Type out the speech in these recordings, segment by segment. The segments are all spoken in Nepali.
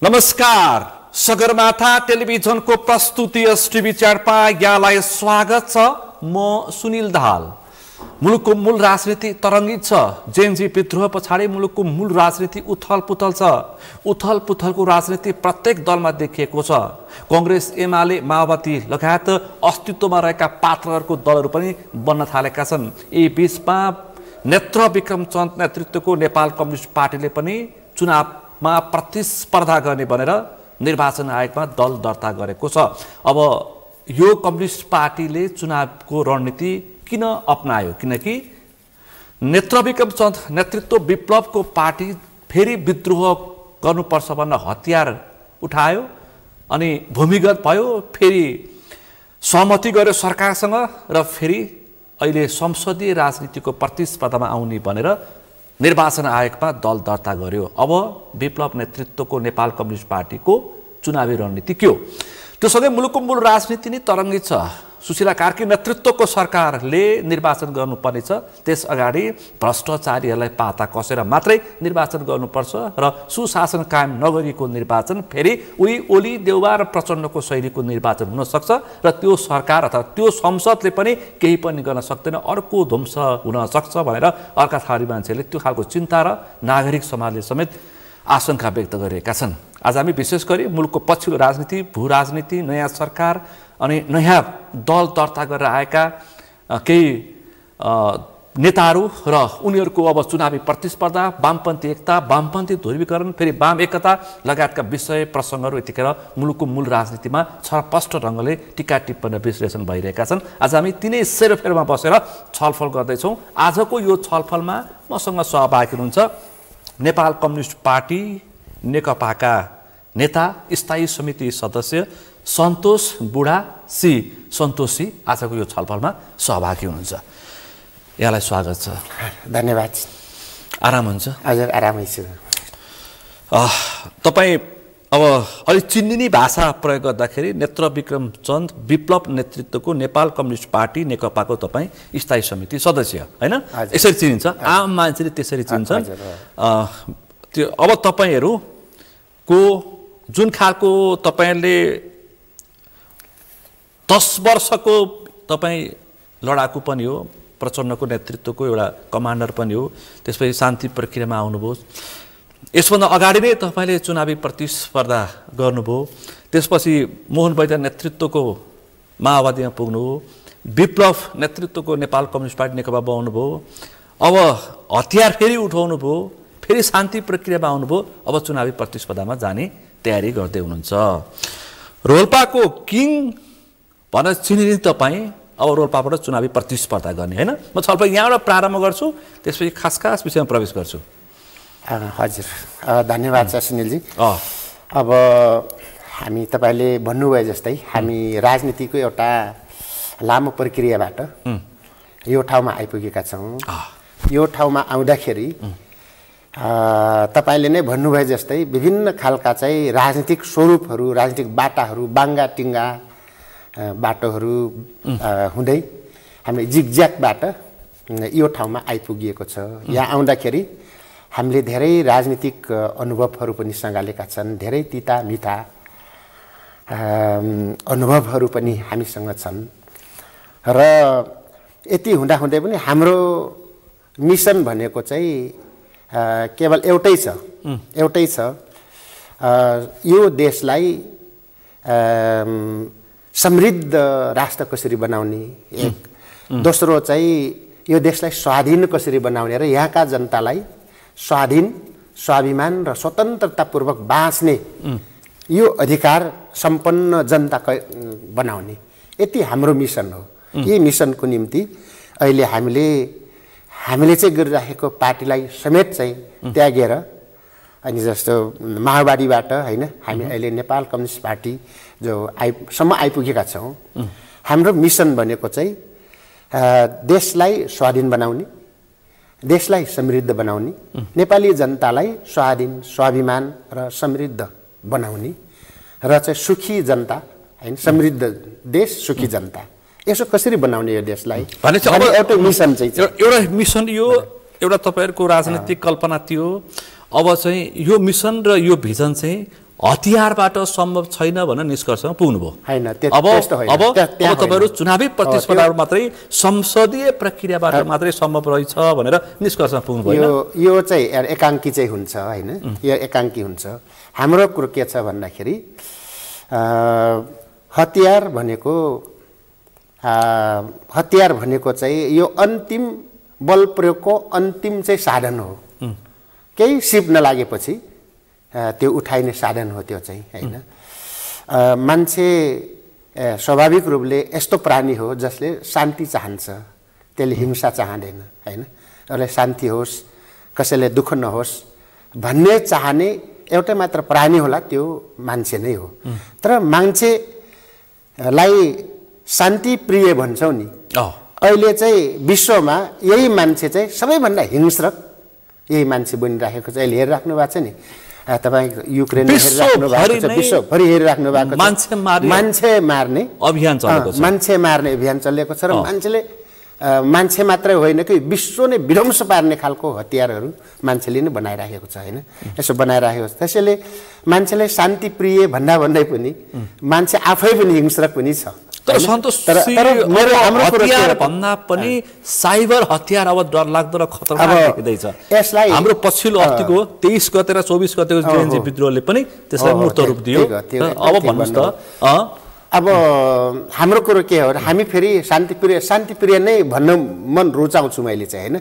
नमस्कार, सगरमाथा टेलिभिजनको प्रस्तुति एसटिभी च्याडपा यहाँलाई स्वागत छ। म सुनिल दाहाल। मुलुकको मूल राजनीति तरङ्गित छ। जेएनजी विद्रोह पछाडि मुलुकको मूल राजनीति उथलपुथल छ। उथलपुथलको राजनीति प्रत्येक दलमा देखिएको छ। कांग्रेस, एमाले, माओवादी लगायत अस्तित्वमा रहेका पात्रहरूको दलहरू पनि बन्न थालेका छन्। यी बीचमा नेत्र विक्रम चन्द नेतृत्वको नेपाल कम्युनिस्ट पार्टीले पनि चुनावमा प्रतिस्पर्धा गर्ने भनेर निर्वाचन आयोगमा दल दर्ता गरेको छ। अब यो कम्युनिस्ट पार्टीले चुनावको रणनीति किन अपनायो? किनकि नेत्र विक्रम चन्द नेतृत्व विप्लवको पार्टी फेरि विद्रोह गर्नुपर्छ भन्न हतियार उठायो अनि भूमिगत भयो, फेरि सहमति गर्यो सरकारसँग र फेरि अहिले संसदीय राजनीतिको प्रतिस्पर्धामा आउने भनेर निर्वाचन आयोगमा दल दर्ता गर्यो। अब विप्लव नेतृत्वको नेपाल कम्युनिस्ट पार्टीको चुनावी रणनीति के हो? त्यो सँगै मुलुकको मूल राजनीति नै तरङ्गित छ। सुशीला कार्की नेतृत्वको सरकारले निर्वाचन गर्नुपर्नेछ। त्यस अगाडि भ्रष्टाचारीहरूलाई पाता कसेर मात्रै निर्वाचन गर्नुपर्छ र सुशासन कायम नगरिएको निर्वाचन फेरि उही ओली देउवा र प्रचण्डको शैलीको निर्वाचन हुन सक्छ र त्यो सरकार अथवा त्यो संसदले पनि केही पनि गर्न सक्दैन, अर्को ध्वंस हुन सक्छ भनेर अर्का थरी मान्छेले त्यो खालको चिन्ता र नागरिक समाजले समेत आशंका व्यक्त गरेका छन्। आज हामी विशेष गरी मुलुकको पछिल्लो राजनीति, भू राजनीति, नयाँ सरकार अनि नयाँ दल दर्ता गरेर आएका केही नेताहरू र उनीहरूको अब चुनावी प्रतिस्पर्धा, वामपन्थी एकता, वामपन्थी ध्रुवीकरण, फेरि वाम एकता लगायतका विषय प्रसङ्गहरू यतिखेर मुलुकको मूल राजनीतिमा छरपष्ट ढङ्गले टीका टिप्पणी विश्लेषण भइरहेका छन्। आज हामी तिनै सेरोफेरोमा बसेर छलफल गर्दैछौँ। आजको यो छलफलमा मसँग सहभागी हुनुहुन्छ नेपाल कम्युनिस्ट पार्टी नेकपाका नेता, स्थायी समिति सदस्य सन्तोष बुढा सी। सन्तोषजी आजको यो छलफलमा सहभागी हुनुहुन्छ। यहाँलाई स्वागत छ। धन्यवाद। आराम हुन्छ? हजुर, आरामै छु। तपाईँ अब अलि चिन्निने भाषा प्रयोग गर्दाखेरि नेत्र विक्रम चन्द विप्लव नेतृत्वको नेपाल कम्युनिस्ट पार्टी नेकपाको तपाईँ स्थायी समिति सदस्य, होइन? यसरी चिनिन्छ, आम मान्छेले त्यसरी चिन्छन्। त्यो अब तपाईँहरूको जुन खालको तपाईँले 10 वर्षको तपाईँ लडाकु पनि हो, प्रचण्डको नेतृत्वको एउटा कमान्डर पनि हो, त्यसपछि शान्ति प्रक्रियामा आउनुभयो। यसभन्दा अगाडि नै तपाईँले चुनावी प्रतिस्पर्धा गर्नुभयो। त्यसपछि मोहन वैद्य नेतृत्वको माओवादीमा पुग्नुभयो, विप्लव नेतृत्वको नेपाल कम्युनिस्ट पार्टी नेकपामा आउनुभयो, अब हतियार फेरि उठाउनु भयो, फेरि शान्ति प्रक्रियामा आउनुभयो, अब चुनावी प्रतिस्पर्धामा जाने तयारी गर्दै हुनुहुन्छ। रोल्पाको किङ भनेर चिनिने तपाईँ अब रोल्पाबाट चुनावी प्रतिस्पर्धा गर्ने, होइन? म छलफल यहाँबाट प्रारम्भ गर्छु, त्यसपछि खास विषयमा प्रवेश गर्छु। हजुर, धन्यवाद छ सुनिलजी। अब हामी तपाईँले भन्नुभयो जस्तै हामी राजनीतिको एउटा लामो प्रक्रियाबाट यो ठाउँमा आइपुगेका छौँ। यो ठाउँमा आउँदाखेरि तपाईँले नै भन्नुभयो जस्तै विभिन्न खालका चाहिँ राजनीतिक स्वरूपहरू, राजनीतिक बाटाहरू, बाङ्गा टिङ्गा बाटोहरू हुँदै हामी जिगज्यागबाट यो ठाउँमा आइपुगिएको छ। यहाँ आउँदाखेरि हामीले धेरै राजनीतिक अनुभवहरू पनि सँगालेका छन्, धेरै तिता मिठा अनुभवहरू पनि हामीसँग छन् र यति हुँदाहुँदै पनि हाम्रो मिसन भनेको चाहिँ केवल एउटै छ, यो देशलाई समृद्ध राष्ट्र कसरी बनाउने, एक दोस्रो चाहिँ यो देशलाई स्वाधीन कसरी बनाउने र यहाँका जनतालाई स्वाधीन, स्वाभिमान र स्वतन्त्रतापूर्वक बाँच्ने यो अधिकार सम्पन्न जनता बनाउने, यति हाम्रो मिसन हो। यही मिसनको निम्ति अहिले हामीले चाहिँ गरिराखेको पार्टीलाई समेत चाहिँ त्यागेर अनि जस्तो माओवादीबाट, होइन, हामी अहिले नेपाल कम्युनिस्ट पार्टी जो सम्म आइपुगेका छौँ। हाम्रो मिसन भनेको चाहिँ देशलाई स्वाधीन बनाउने, देशलाई समृद्ध बनाउने, नेपाली जनतालाई स्वाधीन, स्वाभिमान र समृद्ध बनाउने र चाहिँ सुखी जनता, होइन, समृद्ध देश, सुखी जनता, यसो कसरी बनाउने यो देशलाई भनेपछि एउटा मिसन चाहिँ एउटा मिसन यो एउटा तपाईहरुको राजनीतिक कल्पना थियो। अब चाहिँ यो मिसन र यो भिजन चाहिँ हतियारबाट सम्भव छैन भनेर निष्कर्षमा पुग्नुभयो हैन अब तपाईहरु चुनावी प्रतिस्पर्धाहरु मात्रै संसदीय प्रक्रियाबाट मात्रै सम्भव रहेछ भनेर निष्कर्षमा पुग्नुभयो यो चाहिँ एकाङ्की चाहिँ हुन्छ हैन यो एकाङ्की हुन्छ हाम्रो कुरो के छ भन्दाखेरि हतियार भनेको चाहिँ यो अन्तिम बल प्रयोगको अन्तिम चाहिँ साधन हो केही सिप नलागेपछि त्यो उठाइने साधन हो त्यो चाहिँ हैन मान्छे स्वाभाविक रूपले यस्तो प्राणी हो जसले शान्ति चाहन्छ त्यसले हिंसा चाहदैन हैन अरे शान्ति होस् कसैले दुःख नहोस् भन्ने चाहने एउटै मात्र प्राणी होला त्यो मान्छे नै हो तर मान्छेलाई शान्ति प्रिय भन्छौ नि अहिले चाहिँ विश्वमा यही मान्छे चाहिँ सबैभन्दा हिंस्रक यही मान्छे बनिराखेको छ अहिले हेरिराख्नु भएको छ नि तपाई युक्रेन हेरिराख्नु भएको छ विश्वभरि हेरिराख्नु भएको छ मान्छे मार्ने अभियान चलेको छ मान्छे मार्ने अभियान चलेको छ र मान्छे मात्रै होइन कि विश्व नै विध्वंस पार्ने खालको हतियारहरू मान्छेले नै बनाइराखेको छ हैन यसो बनाइराखेको छ त्यसैले मान्छेले शान्ति प्रिय भन्दै पनि मान्छे आफै पनि हिंस्रक पनि छ तर सन्तोष हतियार भन्दा पनि साइबर हतियार अब डरलाग्दो र खतरनाक देखिँदैछ यसलाई हाम्रो पछिल्लो अस्तिको 23 गते र 24 गतेको जेएनजी विद्रोहले पनि त्यसलाई मूर्त रूप दियो अब भन्नुस् त अब हाम्रो कुरो के हो हामी फेरि शान्तिप्रिय नै भन्न मन रुचाउँछु मैले चाहिँ हैन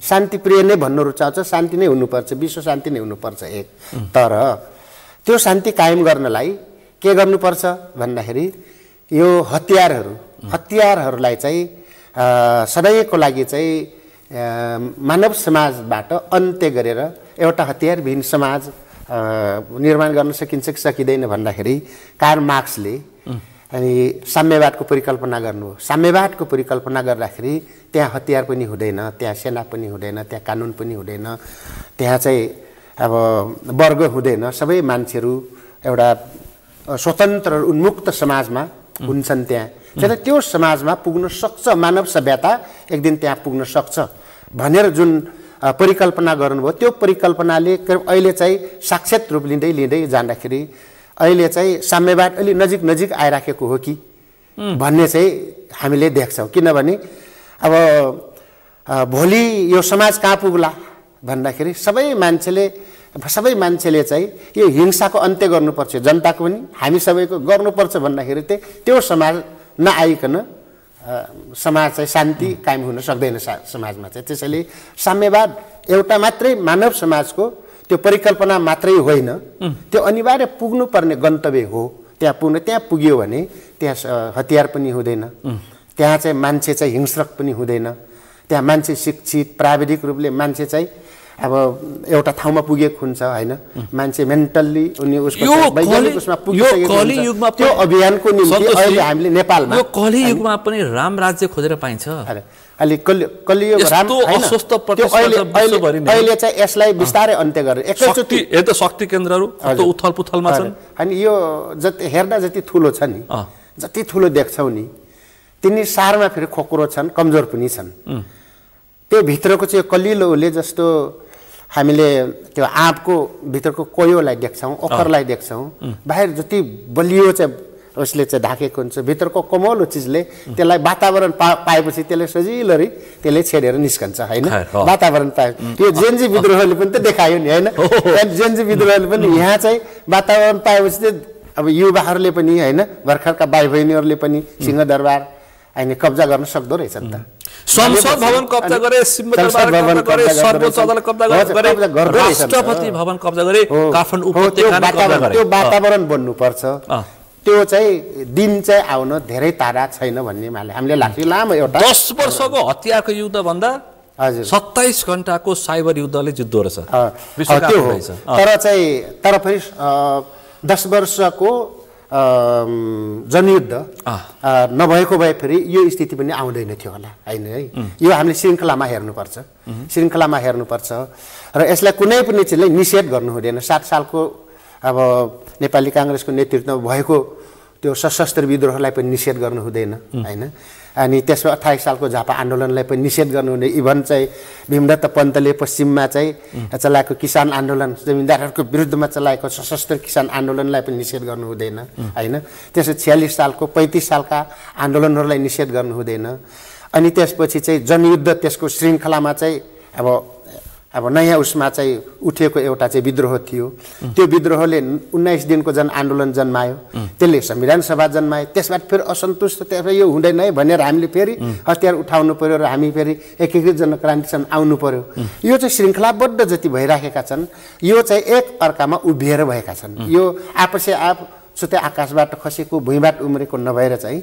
शान्तिप्रिय नै भन्न रुचाउँछ शान्ति नै हुनुपर्छ विश्व शान्ति नै हुनुपर्छ एक तर त्यो शान्ति कायम गर्नलाई के गर्नुपर्छ भन्दाखेरि यो हतियारहरूलाई चाहिँ सधैँको लागि चाहिँ मानव समाजबाट अन्त्य गरेर एउटा हतियारविहीन समाज निर्माण गर्न सकिन्छ कि सकिँदैन भन्दाखेरि कार्ल मार्क्सले अनि साम्यवादको परिकल्पना गर्नु साम्यवादको परिकल्पना गर्दाखेरि त्यहाँ हतियार पनि हुँदैन त्यहाँ सेना पनि हुँदैन त्यहाँ कानुन पनि हुँदैन त्यहाँ चाहिँ अब वर्ग हुँदैन सबै मान्छेहरू एउटा स्वतन्त्र उन्मुक्त समाजमा हुन्छन् त्यहाँ त्यसले त्यो समाजमा पुग्न सक्छ मानव सभ्यता एक दिन त्यहाँ पुग्न सक्छ भनेर जुन परिकल्पना गर्नुभयो त्यो परिकल्पनाले अहिले चाहिँ साक्षात रूप लिँदै जाँदाखेरि अहिले चाहिँ साम्यवाद अलि नजिक आइराखेको हो कि भन्ने चाहिँ हामीले देख्छौँ किनभने अब भोलि यो समाज कहाँ पुग्ला भन्दाखेरि सबै मान्छेले चाहिँ यो हिंसाको अन्त्य गर्नुपर्छ जनताको पनि हामी सबैको गर्नुपर्छ भन्दाखेरि चाहिँ त्यो समाज नआइकन समाज चाहिँ शान्ति कायम हुन सक्दैन समाजमा चाहिँ त्यसैले साम्यवाद एउटा मात्रै मानव समाजको त्यो परिकल्पना मात्रै होइन त्यो अनिवार्य पुग्नुपर्ने गन्तव्य हो त्यहाँ पुग्यो भने त्यहाँ हतियार पनि हुँदैन त्यहाँ चाहिँ मान्छे चाहिँ हिंस्रक पनि हुँदैन त्यहाँ मान्छे शिक्षित प्राविधिक रूपले मान्छे चाहिँ अब एउटा ठाउँमा पुगेको हुन्छ हैन मान्छे मेन्टल्ली उनी उसको वैज्ञानिक उसमा पुगिसकेको हुन्छ त्यो अभियानको निम्ति अहिले हामीले नेपालमा यो कली युगमा पनि राम राज्य खोजेर पाइन्छ अलि कलियुग राम अस्वस्थ प्रतिस्पर्धा अहिले चाहिँ यसलाई बिस्तारै अन्त्य गरेर एकैचोटि त शक्ति केन्द्रहरू उथल पुथलमा छन् अनि यो जति हेर्दा जति ठुलो छ नि जति ठुलो देख्छौ नि तिनी सारमा फेरि खोक्रो छन् कमजोर पनि छन् त्यो भित्रको चाहिँ कलिलोले जस्तो हामीले त्यो आँपको भित्रको कोयोलाई देख्छौँ ओखरलाई देख्छौँ बाहिर जति बलियो चाहिँ उसले चाहिँ ढाकेको हुन्छ भित्रको कोमलो चिजले त्यसलाई वातावरण पाएपछि त्यसले सजिलोरी त्यसले छेडेर निस्कन्छ हैन वातावरण पाए यो जेएनजी विद्रोहले पनि त देखायो नि हैन जेएनजी विद्रोहले पनि यहाँ चाहिँ वातावरण पाएपछि चाहिँ अब युवाहरूले पनि हैन भर्खरका भाइ बहिनीहरूले पनि सिंहदरबार अहिले कब्जा गर्न सक्दो रहेछ नि त संसद भवन कब्जा गरे सिंहदरबार कब्जा गरे सर्वोच्च अदालत कब्जा गरे राष्ट्रपति भवन कब्जा गरे काठमाडौँ उपत्यका कब्जा गरे त्यो वातावरण बन्नुपर्छ त्यो चाहिँ दिन चाहिँ आउन धेरै टाढा छैन भन्ने हामीले लाग्छ लामो एउटा 10 वर्षको हतियारको युद्ध भन्दा हजुर 27 घण्टाको साइबर युद्धले जित्दो रहेछ त्यो हो तर फेरि 10 वर्षको जनयुद्ध नभएको भए फेरि यो स्थिति पनि आउँदैन थियो होला हैन है यो हामीले श्रृङ्खलामा हेर्नुपर्छ र यसलाई कुनै पनि चिजले निषेध गर्नु हुँदैन 60 सालको अब नेपाली कांग्रेसको नेतृत्वमा भएको त्यो सशस्त्र विद्रोहलाई पनि निषेध गर्नु हुँदैन हैन अनि त्यसमा 28 सालको झापा आन्दोलनलाई पनि निषेध गर्नु हुने इभन चाहिँ भीमदत्त पन्तले पश्चिममा चाहिँ चलाएको किसान आन्दोलन जमिनदारहरूको विरुद्धमा चलाएको सशस्त्र किसान आन्दोलनलाई पनि निषेध गर्नु हुँदैन हैन त्यसै 46 सालको 35 सालका आन्दोलनहरूलाई निषेध गर्नु हुँदैन अनि त्यसपछि चाहिँ जनयुद्ध त्यसको श्रृङ्खलामा चाहिँ अब नयाँ उसमा चाहिँ उठेको एउटा चाहिँ विद्रोह थियो त्यो विद्रोहले 19 दिनको जन आन्दोलन जन्मायो त्यसले संविधान सभा जन्मायो त्यसबाट फेरि असन्तुष्ट त्यसबाट यो हुँदैन है भनेर हामीले फेरि हतियार उठाउनु पर्यो र हामी फेरि एकीकृत जनक्रान्तिसम्म आउनु पर्यो यो चाहिँ श्रृङ्खलाबद्ध जति भइराखेका छन् यो चाहिँ एक अर्कामा उभिएर भएका छन् यो आपसे आप सुते आकाशबाट खसेको भुइँबाट उम्रेको नभएर चाहिँ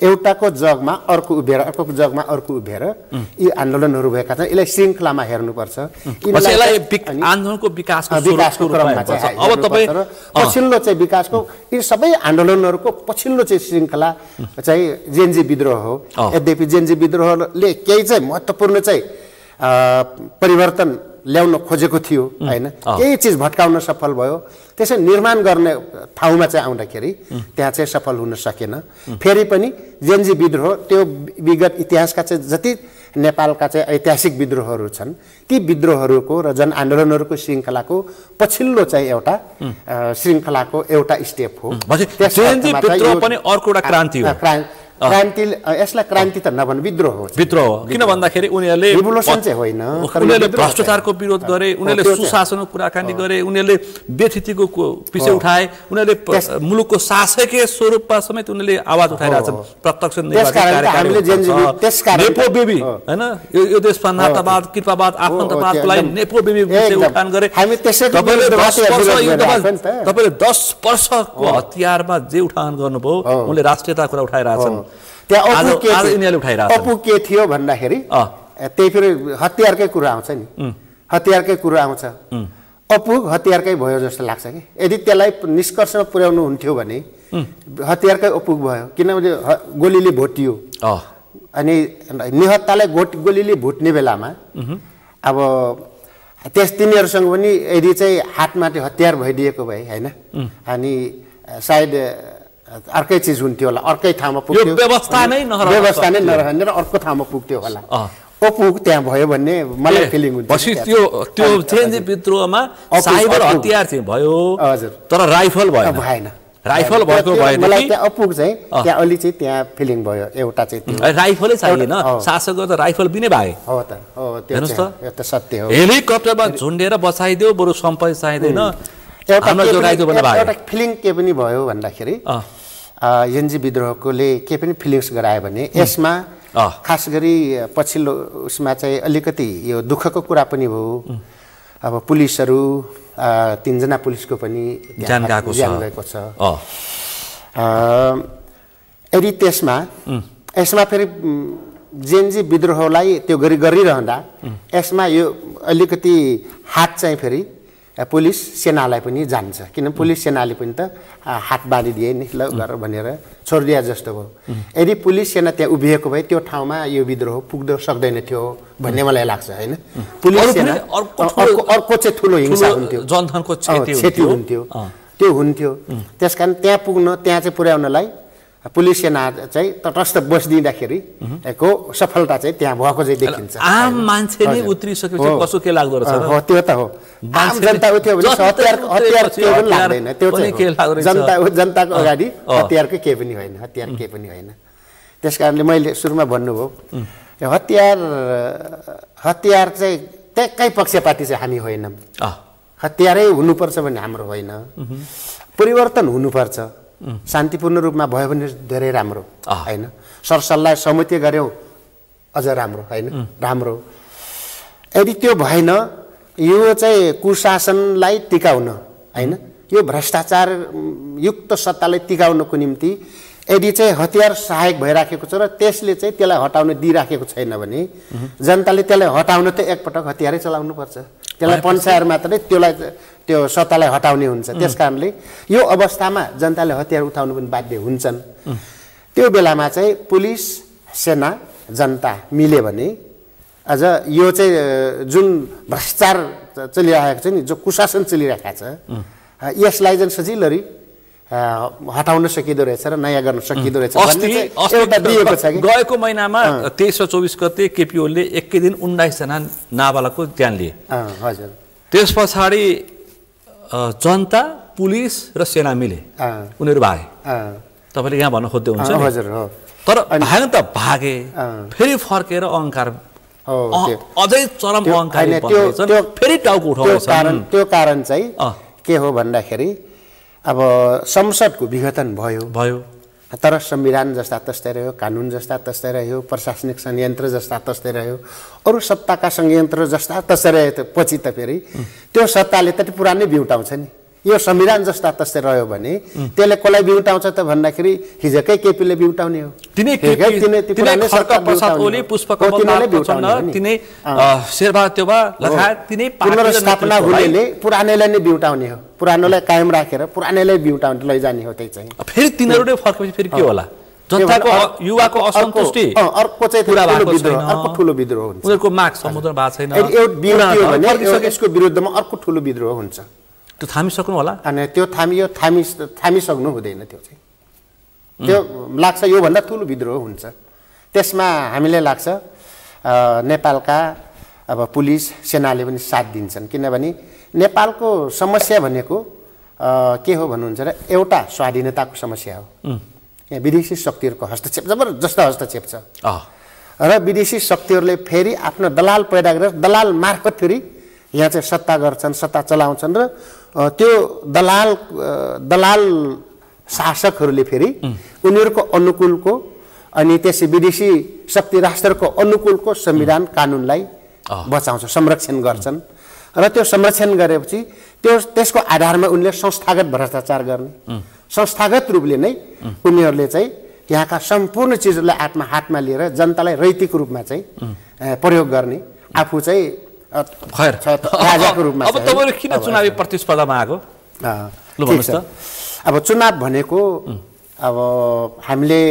एउटाको जगमा अर्को उभिएर अर्को जगमा अर्को उभिएर यी आन्दोलनहरू भएका छन् यसलाई श्रृङ्खलामा हेर्नुपर्छ आन्दोलनको विकासको क्रममा चाहिँ अब तपाईँ पछिल्लो चाहिँ विकासको यी सबै आन्दोलनहरूको पछिल्लो चाहिँ श्रृङ्खला चाहिँ जेनजी विद्रोह हो यद्यपि जेनजी विद्रोहले केही चाहिँ महत्त्वपूर्ण चाहिँ परिवर्तन ल्याउन खोजेको थियो हैन केही चीज भट्काउन सफल भयो त्यसै निर्माण गर्ने ठाउँमा चाहिँ आउँदाखेरि त्यहाँ चाहिँ सफल हुन सकेन फेरि पनि जेनजी विद्रोह त्यो विगत इतिहासका चाहिँ जति नेपालका चाहिँ ऐतिहासिक विद्रोहहरू छन् ती विद्रोहहरूको र जन आन्दोलनहरूको श्रृङ्खलाको पछिल्लो चाहिँ एउटा श्रृङ्खलाको एउटा स्टेप हो जेनजी विद्रोह पनि अर्को एउटा क्रान्ति हो क्रान्ति यसलाई क्रान्ति त नभन विद्रोह हो किन भन्दाखेरि उनीहरूले रिभोल्युसन चाहिँ होइन उनीहरूले भ्रष्टाचारको विरोध गरे उनीहरूले सुशासनको कुराकानी गरे उनीहरूले व्यथितिको विषय उठाए उनीहरूले मुलुकको शासकीय स्वरूपमा समेत उनीहरूले आवाज उठाइरहेछन् प्रत्यक्ष नेपो बेबी हैन यो देशमा नातावाद कृपावाद आफन्तवादलाई नेपो बेबी उठान गरे तपाईले 10 वर्षको हतियारमा जे उठान गर्नुभयो उनले राष्ट्रियता कुरा उठाइरहेछन् अपु के थियो भन्दाखेरि त्यही फेरि हतियारकै कुरा आउँछ नि हतियारकै कुरा आउँछ अपु हतियारकै भयो जस्तो लाग्छ कि यदि त्यसलाई निष्कर्षमा पुर्याउनु हुन्थ्यो भने हतियारकै अपुग भयो किनभने गोलीले भोटियो अनि निहत्तालाई गोलीले भुट्ने बेलामा अब तिनीहरूसँग पनि यदि चाहिँ हातमाथि हतियार भइदिएको भए हैन अनि सायद अर्कै चीज हुन्थ्यो होला अर्कै ठाउँमा पुग्थ्यो व्यवस्था नै नरहने र अर्को ठाउँमा पुग्थ्यो होला अपुग त्यहाँ भयो भन्ने मलाई फिलिङ हुन्छ पछि त्यो जेनजी विद्रोहमा साइबर हतियार चाहिँ भयो हजुर तर राइफल भएन राइफल भएको भए मलाई त्यहाँ अपुग चाहिँ त्यहाँ अलि चाहिँ त्यहाँ फिलिङ भयो एउटा चाहिँ त्यो राइफलै चाहिएन शासकले त राइफल बिनै भागे हो त हो त्यो सत्य हो हेलिकप्टरमा झुन्डेर बचाइदियो बरु सम्पत्ति चाहिँदैन एउटा फिलिङ के पनि भयो भन्दाखेरि जेनजी विद्रोहकोले के पनि फिलिङ्स गरायो भने यसमा खास गरी पछिल्लो उसमा चाहिँ अलिकति यो दुःखको कुरा पनि भयो अब पुलिसहरू 3 जना पुलिसको पनि ज्यान गएको छ यदि यसमा फेरि जेनजी विद्रोहलाई त्यो गरिरहँदा यसमा यो अलिकति हात चाहिँ फेरि पुलिस सेनालाई पनि जान्छ किन पुलिस सेनाले पनि त हात बाँधिदिए नि ल गर भनेर छोडिदिए जस्तो भयो यदि पुलिस सेना त्यहाँ उभिएको भए त्यो ठाउँमा यो विद्रोह पुग्न सक्दैन थियो भन्ने मलाई लाग्छ हैन पुलिस सेना अर्को चाहिँ ठुलो हिंसा हुन्थ्यो जनधनको क्षति हुन्थ्यो त्यो हुन्थ्यो त्यसकारण त्यहाँ पुग्न त्यहाँ चाहिँ पुर्याउनलाई पुलिस सेना चाहिँ तटस्थ बस्दिँदाखेरि को सफलता चाहिँ त्यहाँ भएको चाहिँ देखिन्छ आम मान्छे नै उत्रिसकेपछि कसो के लाग्दो रहेछ हो त्यो त हो आम जनता उठ्यो भने हतियार केही पनि लाग्दैन त्यो चाहिँ जनताको अगाडि हतियारकै केही पनि होइन हतियार केही पनि होइन त्यसकारणले मैले सुरुमा भन्नुभयो हतियार चाहिँ त्यही पक्षपाती चाहिँ हामी होइनौँ हतियारै हुनुपर्छ भन्ने हाम्रो होइन परिवर्तन हुनुपर्छ शान्तिपूर्ण रूपमा भयो भने धेरै राम्रो हैन सरसल्लाह सहमति गर्यौ अझ राम्रो हैन राम्रो यदि त्यो भएन यो चाहिँ कुशासनलाई टिकाउन हैन यो भ्रष्टाचार युक्त सत्तालाई टिकाउनको निम्ति यदि चाहिँ हतियार सहायक भइराखेको छ र त्यसले चाहिँ त्यसलाई हटाउन दिइराखेको छैन भने जनताले त्यसलाई हटाउन त एकपटक हतियारै चलाउनु पर्छ त्यसलाई पञ्चायत मात्रै त्यो सत्तालाई हटाउने हुन्छ त्यसकारणले यो अवस्थामा जनताले हतियार उठाउनु पनि बाध्य हुन्छन् त्यो बेलामा चाहिँ पुलिस सेना जनता मिले भने अझ यो चाहिँ जुन भ्रष्टाचार चलिरहेको छ नि जो कुशासन चलिरहेको छ यसलाई चाहिँ सजिलरी हटाउन सकिँदो रहेछ र नयाँ गर्न सकिँदो रहेछ भन्ने एउटा दिएको छ कि गएको महिनामा 23 र 24 गते केपी ओलीले एकै दिन 19 जना नाबालकको ज्यान लिए। हजुर। त्यस पछाडि जनता पुलिस र सेना मिले उनीहरू भागे। तपाईँले यहाँ भन्न खोज्दै हुन्छ हजुर हो। तर भागे त भागे फेरि फर्केर अहङ्कार अझै चरम अहङ्कार फेरि टाउको उठाउँछन्। त्यो कारण चाहिँ के हो भन्दाखेरि अब संसदको विघटन भयो तर संविधान जस्ता तस्तै रह्यो, कानुन जस्ता तस्तै रह्यो, प्रशासनिक संयन्त्र जस्ता तस्तै रह्यो, अरू सत्ताका संयन्त्र जस्ता तस्तै रह्यो। पछि त फेरि त्यो सत्ताले त पुरानै बिउटाउँछ नि। यो संविधान जस्ता तस्तै रह्यो भने त्यसले कसलाई बिउटाउँछ त भन्दाखेरि हिजोकै केपीले बिउटाउने हो। पुनर्स्थापना हुनेले पुरानैलाई नै बिउटाउने हो, पुरानोलाई कायम राखेर पुरानैलाई बिउटाउने लैजाने हो। त्यही चाहिँ फेरि तिनीहरूले फर्केपछि फेरि के होला? जनताको युवाको असन्तुष्टि अर्को चाहिँ अर्को ठुलो विद्रोह हुन्छ। उनीहरूको माग समुद्र भएको छैन। यसको विरुद्धमा अर्को ठुलो विद्रोह हुन्छ। त्यो थामिसक्नु होला अनि त्यो थामिसक्नु हुँदैन। त्यो चाहिँ त्यो लाग्छ योभन्दा ठुलो विद्रोह हुन्छ। त्यसमा हामीले लाग्छ नेपालका अब पुलिस सेनाले पनि साथ दिन्छन्, किनभने नेपालको समस्या भनेको के हो भन्नुहुन्छ र एउटा स्वाधीनताको समस्या हो। यहाँ विदेशी शक्तिहरूको हस्तक्षेप जबरजस्त हस्तक्षेप छ र विदेशी शक्तिहरूले फेरि आफ्नो दलाल पैदा गरेर दलाल मार्फत फेरि यहाँ चाहिँ सत्ता गर्छन्, सत्ता चलाउँछन् र त्यो दलाल शासकहरूले फेरि उनीहरूको अनुकूलको अनि त्यसै विदेशी शक्ति राष्ट्रको अनुकूलको संविधान कानुनलाई बचाउँछ, संरक्षण गर्छन् र त्यो संरक्षण गरेपछि त्यसको आधारमा उनले संस्थागत भ्रष्टाचार गर्ने, संस्थागत रूपले नै उनीहरूले चाहिँ यहाँका सम्पूर्ण चिजहरूलाई हातमा लिएर जनतालाई रैतिक रूपमा चाहिँ प्रयोग गर्ने, आफू चाहिँ राजाको रूपमा। अब तपाईहरु किन चुनावी प्रतिस्पर्धामा आएको? ल भन्नुस् त। अब चुनाव भनेको अब हामीले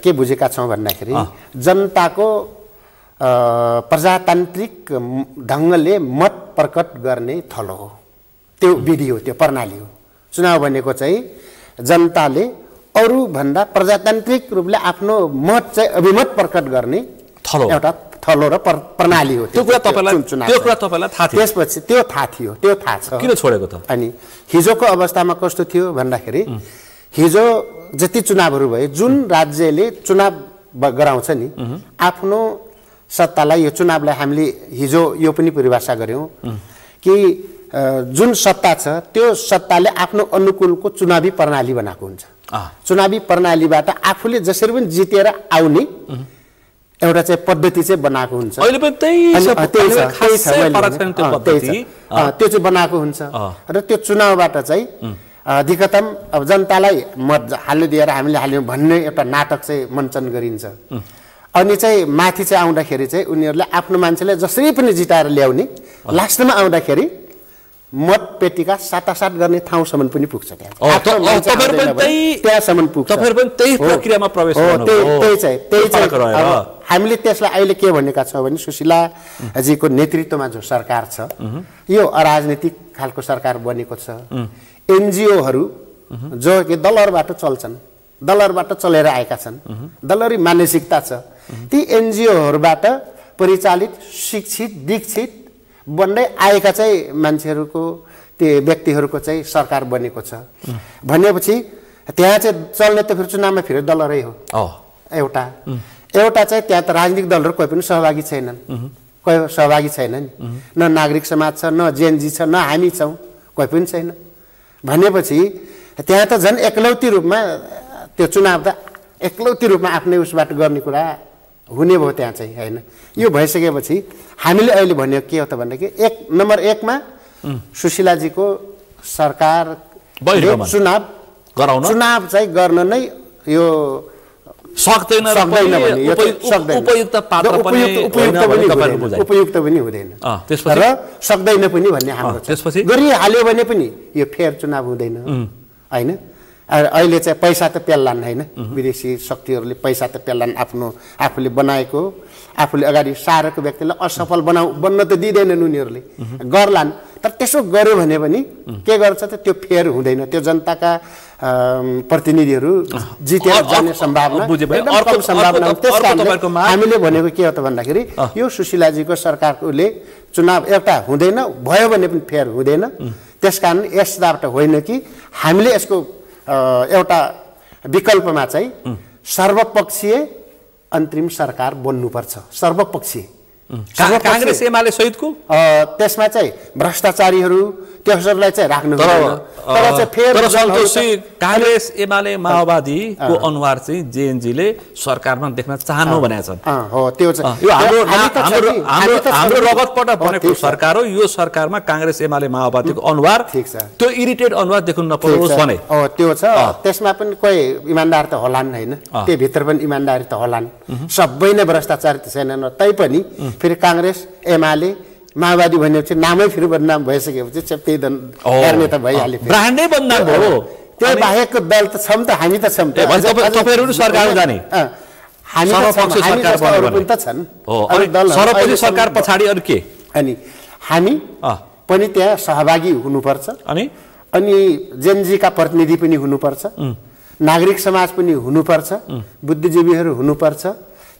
के बुझेका छौं भन्दाखेरि जनताको प्रजातान्त्रिक ढंगले मत प्रकट गर्ने थलो हो, त्यो विधि हो, त्यो प्रणाली हो। चुनाव भनेको चाहिँ जनताले अरु भन्दा प्रजातान्त्रिक रूपले आफ्नो मत चाहिँ अभिमत प्रकट गर्ने एउटा थलो र प्रणाली हो। त्यो कुरा तपाईलाई थाहा थियो? त्यसपछि त्यो थाहा थियो, त्यो थाहा छ। किन छोडेको त? अनि हिजोको अवस्थामा कस्तो थियो भन्दाखेरि हिजो जति चुनावहरू भए जुन राज्यले चुनाव गराउँछ नि आफ्नो सत्तालाई, यो चुनावलाई हामीले हिजो यो पनि परिभाषा गर्यौं कि जुन सत्ता छ त्यो सत्ताले आफ्नो अनुकूलको चुनावी प्रणाली बनाएको हुन्छ। चुनावी प्रणालीबाट आफूले जसरी पनि जितेर आउने एउटा चाहिँ पद्धति चाहिँ बनाएको हुन्छ। अहिले पनि त्यो चाहिँ बनाएको हुन्छ र त्यो चुनावबाट चाहिँ अधिकतम अब जनतालाई मत हाल्नु दिएर हामीले हाल्यौं भन्ने एउटा नाटक चाहिँ मञ्चन गरिन्छ। अनि चाहिँ माथि चाहिँ आउँदाखेरि चाहिँ उनीहरूले आफ्नो मान्छेले जसरी पनि जिताएर ल्याउने, लास्टमा आउँदाखेरि मत पेटीका साटासाट गर्ने ठाउँसम्म पनि पुग्छ। त्यहाँसम्म पुग्छ। तपाईहरु पनि त्यही प्रक्रियामा प्रवेश गर्नुभयो। त्यही चाहिँ हामीले त्यसलाई अहिले के भनेका छौं भने सुशीला जीको नेतृत्वमा जो सरकार छ यो अराजनीतिक खालको सरकार बनेको छ। एनजीओहरू जो कि दलहरुबाट चल्छन्, दलहरुबाट चलेर आएका छन्, दलहरी मानसिकता छ, ती एनजीओहरूबाट परिचालित शिक्षित दीक्षित बन्दै आएका चाहिँ मान्छेहरूको त्यो व्यक्तिहरूको चाहिँ सरकार बनेको छ भनेपछि त्यहाँ चाहिँ चल्ने त फेरि चुनावमा फेरि दलहरै हो। एउटा चाहिँ त्यहाँ त राजनीतिक दलहरु कोही पनि सहभागी छैनन्, कोही सहभागी छैन नि, न नागरिक समाज छ, न जेएनजी छ, न हामी छौं, कोही पनि छैन भनेपछि त्यहाँ त झन् एकलौटी रूपमा त्यो चुनाव त एकलौटी रूपमा आफ्नै उसबाट गर्ने कुरा हुने भयो त्यहाँ चाहिँ हैन। यो भइसकेपछि हामीले अहिले भनेको के हो त भन्दाखेरि नम्बर 1 मा सुशीलाजीको सरकार चुनाव चाहिँ गर्न नै यो सक्दैन उपयुक्त पनि हुँदैन र सक्दैन पनि भन्ने हाम्रो त्यसपछि गरिहाल्यो भने पनि यो फेयर चुनाव हुँदैन हैन। अहिले चाहिँ पैसा त पेल्लान् हैन, विदेशी शक्तिहरूले पैसा त पेल्लान्, आफूले बनाएको आफूले अगाडि सारेको व्यक्तिलाई असफल बन्न त दिदैनन् उनीहरूले, गर्लान्। तर त्यसो गर्यो भने पनि के गर्छ त त्यो फेयर हुँदैन, त्यो जनताका प्रतिनिधिहरू जितेर जाने सम्भावना एकदम कम सम्भावना हो। त्यसकारण हामीले भनेको के हो त भन्दाखेरि यो सुशीलाजीको सरकारले चुनाव एउटा हुँदैन, भयो भने पनि फेयर हुँदैन। त्यसकारण यसबाट होइन कि हामीले यसको एउटा विकल्पमा चाहिँ सर्वपक्षीय अन्तरिम सरकार बन्नुपर्छ, सर्वपक्षीय। कांग्रेस एमाले सहितको त्यसमा चाहिँ भ्रष्टाचारीहरू त्यसहरूलाई चाहिँ राख्नु तर सन्तोषी कांग्रेस एमाले माओवादीको अनुहार चाहिँ जेएनजीले सरकारमा देख्न चाहनु भनेका छन्। हो त्यो चाहिँ यो हाम्रो रगतबाट बनेको सरकार हो, यो सरकारमा कांग्रेस एमाले माओवादीको अनुहार ठीक छ, त्यो इरिटेट अनुहार देख्नु नपरोस् भने। त्यो छ, त्यसमा पनि कोही इमानदार त होलान् हैन, त्यो भित्र पनि इमानदारी त होलान्, सबै नै भ्रष्टाचार त छैनन्। तैपनि फेरि कांग्रेस एमाले माओवादी भनेपछि नामै फेरि बदनाम भइसकेपछि त्यही हेर्ने त भइहाल्यो, ब्रान्डै बदनाम हो। त्यो बाहेकको दल त छौँ त, हामी त छौँ, तपाईहरु सरकारमा जाने हामी त छन्, सर्वपक्षीय सरकार पछाडि अरु के, अनि हामी पनि त्यहाँ सहभागी हुनुपर्छ। अनि जेनजीका प्रतिनिधि पनि हुनुपर्छ, नागरिक समाज पनि हुनुपर्छ, बुद्धिजीवीहरू हुनुपर्छ।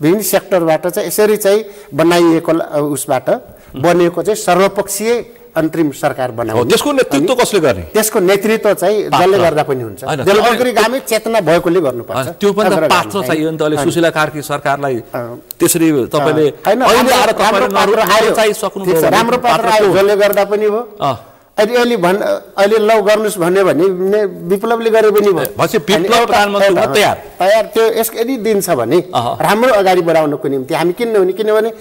विभिन्न सेक्टरबाट चाहिँ यसरी चाहिँ बनाइएको उसबाट बनेको चाहिँ सर्वपक्षीय अन्तरिम सरकार बनाउने। त्यसको नेतृत्व कसले गर्ने? त्यसको नेतृत्व चाहिँ जसले गर्दा पनि हुन्छ, अग्रगामी चेतना भएकोले गर्नुपर्छ। त्यो पनि त पात्र चाहियो नि त। अहिले सुशीला कार्की सरकारलाई त्यसरी तपाईले राम्रो पात्र आयो, जसले गर्दा पनि हो। अहिले लौ गर्नुस् भन्यो भने विप्लवले गरे पनि भयो, तयार। त्यो यसको यदि दिन्छ भने राम्रो अगाडि बढाउनको निम्ति हामी किन नहुने, किनभने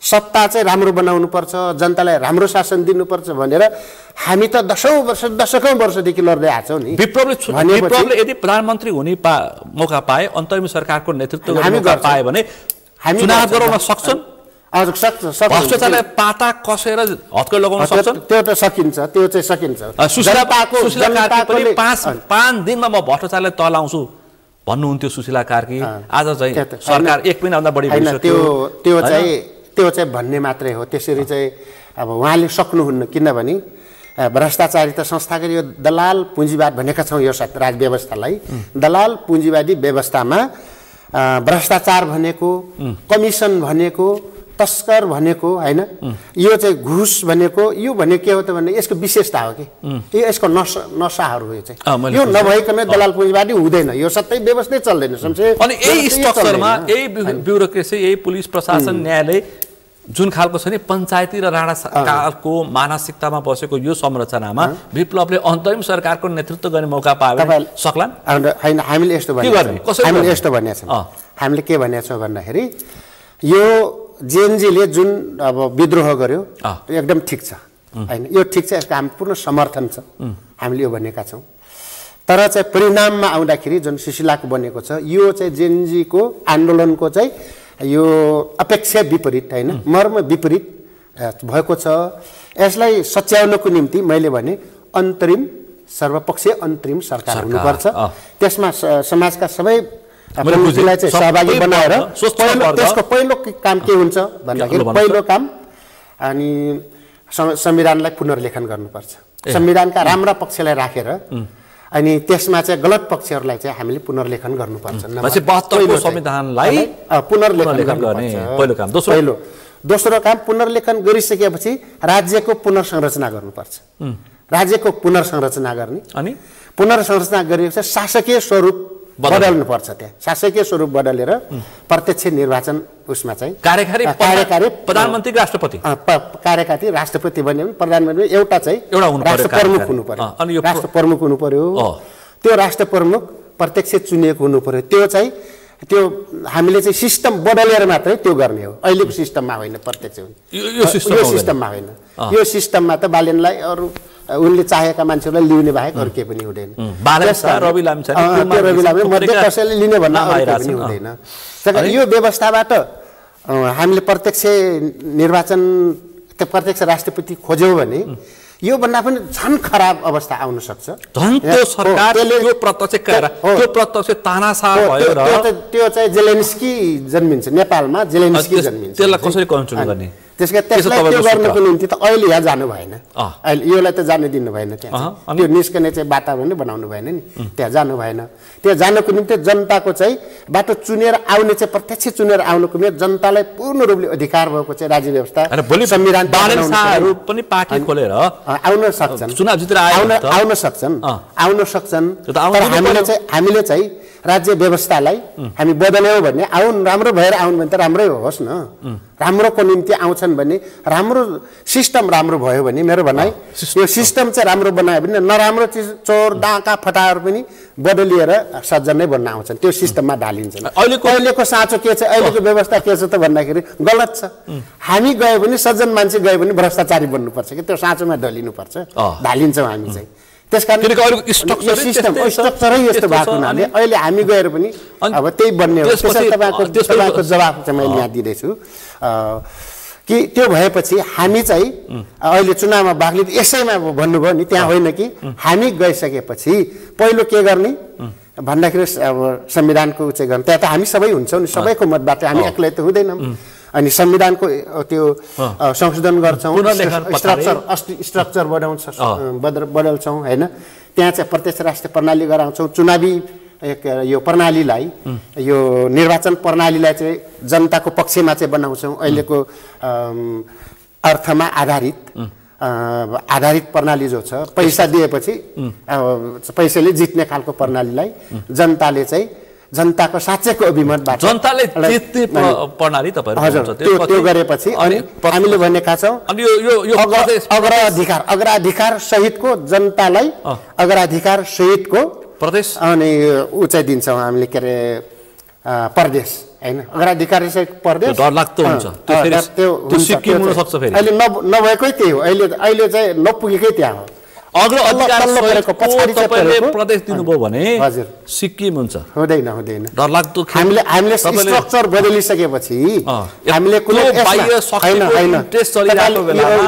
सत्ता चाहिँ राम्रो बनाउनु पर्छ, जनतालाई राम्रो शासन दिनुपर्छ भनेर हामी त दशकौं वर्षदेखि लड्दै आछौँ नि। विप्लवले यदि प्रधानमन्त्री हुने मौका पाए, अन्तरिम सरकारको नेतृत्व गर्ने मौका पाए भने हामी चुनाव गराउन सक्छन्। भ्रष्टाचारलाई पाता कसेर हत्केला लगाउन सक्छन्, त्यो त सकिन्छ, त्यो चाहिँ सकिन्छ। सुशीला कार्की पनि 5 दिनमा म भ्रष्टाचारलाई तलाउँछु भन्नुहुन्थ्यो सुशीला कार्की। आज चाहिँ सरकार 1 महिनाभन्दा बढी भइसक्यो। त्यो चाहिँ भन्ने मात्रै हो, त्यसरी चाहिँ अब उहाँले सक्नुहुन्न। किनभने भ्रष्टाचारी त संस्थागत यो दलाल पुँजीवाद भनेका छौँ यो राज व्यवस्थालाई। दलाल पुँजीवादी व्यवस्थामा भ्रष्टाचार भनेको, कमिसन भनेको, तस्कर भनेको हैन, यो चाहिँ घुस भनेको, यो भनेको के हो त भने यसको विशेषता हो कि यसको नसाहरू हो। यो चाहिँ यो नभइकन दलाल पुँजीवादी हुँदैन, यो सबै व्यवस्था चल्दैन। अनि यही स्ट्रक्चरमा यही ब्युरोक्रेसी, यही पुलिस प्रशासन, न्यायालय जुन खालको छ नि पञ्चायती र राणा कालको मानसिकतामा बसेको यो संरचनामा विप्लवले अन्तरिम सरकारको नेतृत्व गर्ने मौका पायो भने सक्लान् हैन? हामीले यस्तो भनेका छौँ, हामीले के भनेका छौँ भन्दाखेरि यो जेएनजीले जुन अब विद्रोह गर्यो एकदम ठिक छ हैन, यो ठिक छ, यसको हामी पूर्ण समर्थन छ, हामीले यो भनेका छौँ। तर चाहिँ परिणाममा आउँदाखेरि जुन सुशीलाको बनेको छ यो चाहिँ जेएनजीको आन्दोलनको चाहिँ यो अपेक्षा विपरीत हैन, मर्म विपरीत भएको छ। यसलाई सच्याउनको निम्ति मैले भने अन्तरिम सर्वपक्षीय अन्तरिम सरकार हुनुपर्छ। त्यसमा समाजका सबै प्रतिनिधिलाई चाहिँ सहभागी बनाएर त्यसको पहिलो काम के हुन्छ भन्दाखेरि पहिलो काम अनि संविधानलाई पुनर्लेखन गर्नुपर्छ। संविधानका राम्रा पक्षलाई राखेर अनि त्यसमा चाहिँ गलत पक्षहरूलाई चाहिँ हामीले पुनर्लेखन गर्नुपर्छ। संविधानलाई पुनर्लेखन गर्नुपर्छ पहिलो काम। दोस्रो काम पुनर्लेखन गरिसकेपछि राज्यको पुनर्संरचना गर्नुपर्छ। राज्यको पुनर्संरचना गर्ने अनि पुनर्संरचना गरेपछि शासकीय स्वरूप बदल्नुपर्छ। त्यहाँ शासकीय स्वरूप बदलेर प्रत्यक्ष निर्वाचन उसमा चाहिँ कार्यकारी प्रधानमन्त्री राष्ट्रपति कार्यकारी राष्ट्रपति बन्यो भने प्रधानमन्त्री एउटा चाहिँ राष्ट्र प्रमुख हुनु पर्यो, राष्ट्र प्रमुख हुनु पर्यो। त्यो राष्ट्र प्रमुख प्रत्यक्ष चुनिएको हुनु पर्यो। त्यो चाहिँ त्यो हामीले चाहिँ सिस्टम बदलेर मात्रै त्यो गर्ने हो, अहिलेको सिस्टममा होइन। प्रत्यक्ष यो सिस्टममा होइन, यो सिस्टममा त बालेनलाई अरू उनले चाहेका मान्छेहरूलाई लिउने बाहेक अरू केही पनि हुँदैन। रवि लामी मध्ये कसैले लिने भन्न पनि हुँदैन। यो व्यवस्थाबाट हामीले प्रत्यक्ष निर्वाचन प्रत्यक्ष राष्ट्रपति खोज्यौँ भने यो भन्दा पनि झन् खराब अवस्था आउन सक्छ। त्यो चाहिँ जेलेन्स्की जन्मिन्छ नेपालमा, जेलेन्स्की जन्मिन्छ। त्यसलाई कसरी कन्ट्रोल गर्ने? त्यसकारण त्यसलाई त्यो गर्नको निम्ति त अहिले यहाँ जानु भएन अहिले योलाई त जानु दिनु भएन त्यहाँ त्यो निस्कने चाहिँ वातावरण नै बनाउनु भएन नि त्यहाँ जानु भएन त्यहाँ जानको निम्ति जनताको चाहिँ बाटो चुनेर आउने चाहिँ प्रत्यक्ष चुनेर आउनुको निम्ति जनतालाई पूर्ण रूपले अधिकार भएको चाहिँ राज्य व्यवस्था संविधान पनि पार्टी खोलेर आउन सक्छन् चुनाव जितेर आउन सक्छन् तर हामीले चाहिँ राज्य व्यवस्थालाई हामी बदल्यौँ भने आउन राम्रो भएर आउन् भने त राम्रै होस् न राम्रोको निम्ति आउँछन् भने राम्रो सिस्टम राम्रो भयो भने मेरो भनाइ यो सिस्टम चाहिँ राम्रो बनायो भने नराम्रो चिज चोर डाका फटाहरू पनि बदलिएर सज्जन नै बन्न आउँछन् त्यो सिस्टममा ढालिन्छन् अहिलेको साँचो के छ अहिलेको व्यवस्था के छ त भन्दाखेरि गलत छ हामी गए पनि सज्जन मान्छे गए पनि भ्रष्टाचारी बन्नुपर्छ कि त्यो साँचोमा ढलिनुपर्छ ढालिन्छौँ हामी चाहिँ त्यसकारण स्ट्रक्चरै यस्तो भएको हुनाले अहिले हामी गएर पनि अब त्यही बन्ने हो तपाईँको जवाफ चाहिँ मैले यहाँ दिँदैछु कि त्यो भएपछि हामी चाहिँ अहिले चुनावमा भाग लिँदा यसैमा भन्नुभयो नि त्यहाँ होइन कि हामी गइसकेपछि पहिलो के गर्ने भन्दाखेरि अब संविधानको चाहिँ गर्ने त्यहाँ त हामी सबै हुन्छौँ नि सबैको मतबाट हामी एक्लै त हुँदैनौँ अनि संविधानको त्यो संशोधन गर्छौँ स्ट्रक्चर बदल्छौँ होइन त्यहाँ चाहिँ प्रत्यक्ष राष्ट्रिय प्रणाली गराउँछौँ चुनावी यो प्रणालीलाई यो निर्वाचन प्रणालीलाई चाहिँ जनताको पक्षमा चाहिँ बनाउँछौँ अहिलेको अर्थमा आधारित प्रणाली जो छ पैसा दिएपछि पैसाले जित्ने खालको प्रणालीलाई जनताले चाहिँ जनताको साँच्चैको अभिमतबाट जनताले जित्ने प्रणाली हजुर त्यो गरेपछि अनि हामीले भनेका छौँ अग्राधिकार सहितको जनतालाई अग्राधिकार सहितको प्रदेश अनि ऊ चाहिँ दिन्छौँ हामीले के अरे प्रदेश होइन अग्राधिकार सहित प्रदेश डरलाग्दो हुन्छ त्यो सिक्किम हुन सक्छ फेरि अहिले नभएकै त्यही हो अहिले चाहिँ नपुगेकै त्यहाँ हो प्रदेश दिनुभयो भने सिक्किम हुन्छ हुँदैन डरलाग्दो हामीले स्ट्रक्चर बदलिसकेपछि हामीले कुनै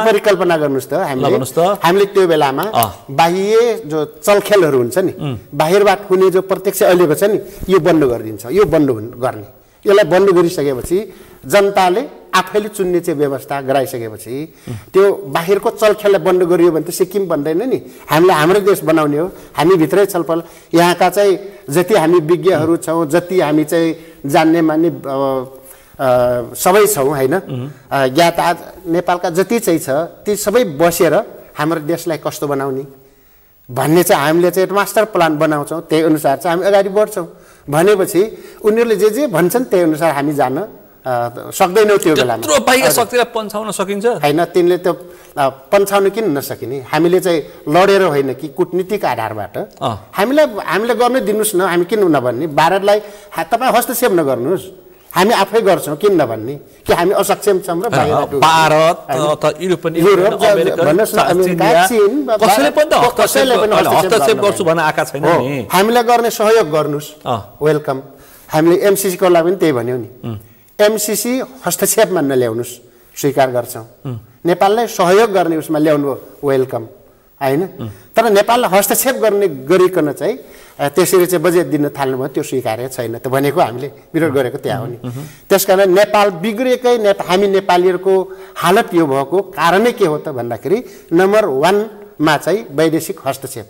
परिकल्पना गर्नुहोस् त हामीले त्यो बेलामा बाह्य जो चलखेलहरू हुन्छ नि बाहिरबाट हुने जो प्रत्यक्ष अहिलेको छ नि यो बन्द गरिदिन्छ यो बन्द गर्ने यसलाई बन्द गरिसकेपछि जनताले आफैले चुन्ने चाहिँ व्यवस्था गराइसकेपछि त्यो बाहिरको चलखेललाई बन्द गरियो भने त सिक्किम बन्दैन नि हामीलाई हाम्रो देश बनाउने हो हामी भित्रै छलफल यहाँका चाहिँ जति हामी विज्ञहरू छौँ जति हामी चाहिँ जान्ने मान्ने सबै छौँ होइन ज्ञात नेपालका जति चाहिँ छ ती सबै बसेर हाम्रो देशलाई कस्तो बनाउने भन्ने चाहिँ हामीले चाहिँ मास्टर प्लान बनाउँछौँ त्यही अनुसार चाहिँ हामी अगाडि बढ्छौँ भनेपछि उनीहरूले जे भन्छन् त्यही अनुसार हामी जान सक्दैनौँ त्यो बेलामा बाह्य शक्तिलाई पन्छाउन सकिन्छ होइन तिनले त्यो पन्छाउन किन नसकिने हामीले चाहिँ लडेर होइन कि कुटनीतिक आधारबाट हामीलाई गर्नै दिनुहोस् न हामी किन नभन्ने भारतलाई तपाईँ हस्तक्षेप नगर्नुहोस् हामी आफै गर्छौँ किन नभन्ने कि हामी असक्षम छौँ र भारत हस्तक्षेप गर्छु भन्न आएका छैन हामीलाई गर्ने सहयोग गर्नुहोस् वेलकम हामीले एमसिसीको लागि पनि त्यही भन्यौँ नि एमसिसी हस्तक्षेपमा नल्याउनुहोस् स्वीकार गर्छौँ नेपाललाई सहयोग गर्ने उसमा ल्याउनु वेलकम होइन तर नेपाललाई हस्तक्षेप गर्ने गरिकन चाहिँ त्यसरी चाहिँ बजेट दिन थाल्नुभयो त्यो स्वीकार्य छैन त भनेको हामीले विरोध गरेको त्यहाँ हो नि त्यसकारण नेपाल बिग्रेकै हामी नेपालीहरूको हालत यो भएको कारणै के हो त भन्दाखेरि नम्बर 1 मा चाहिँ वैदेशिक हस्तक्षेप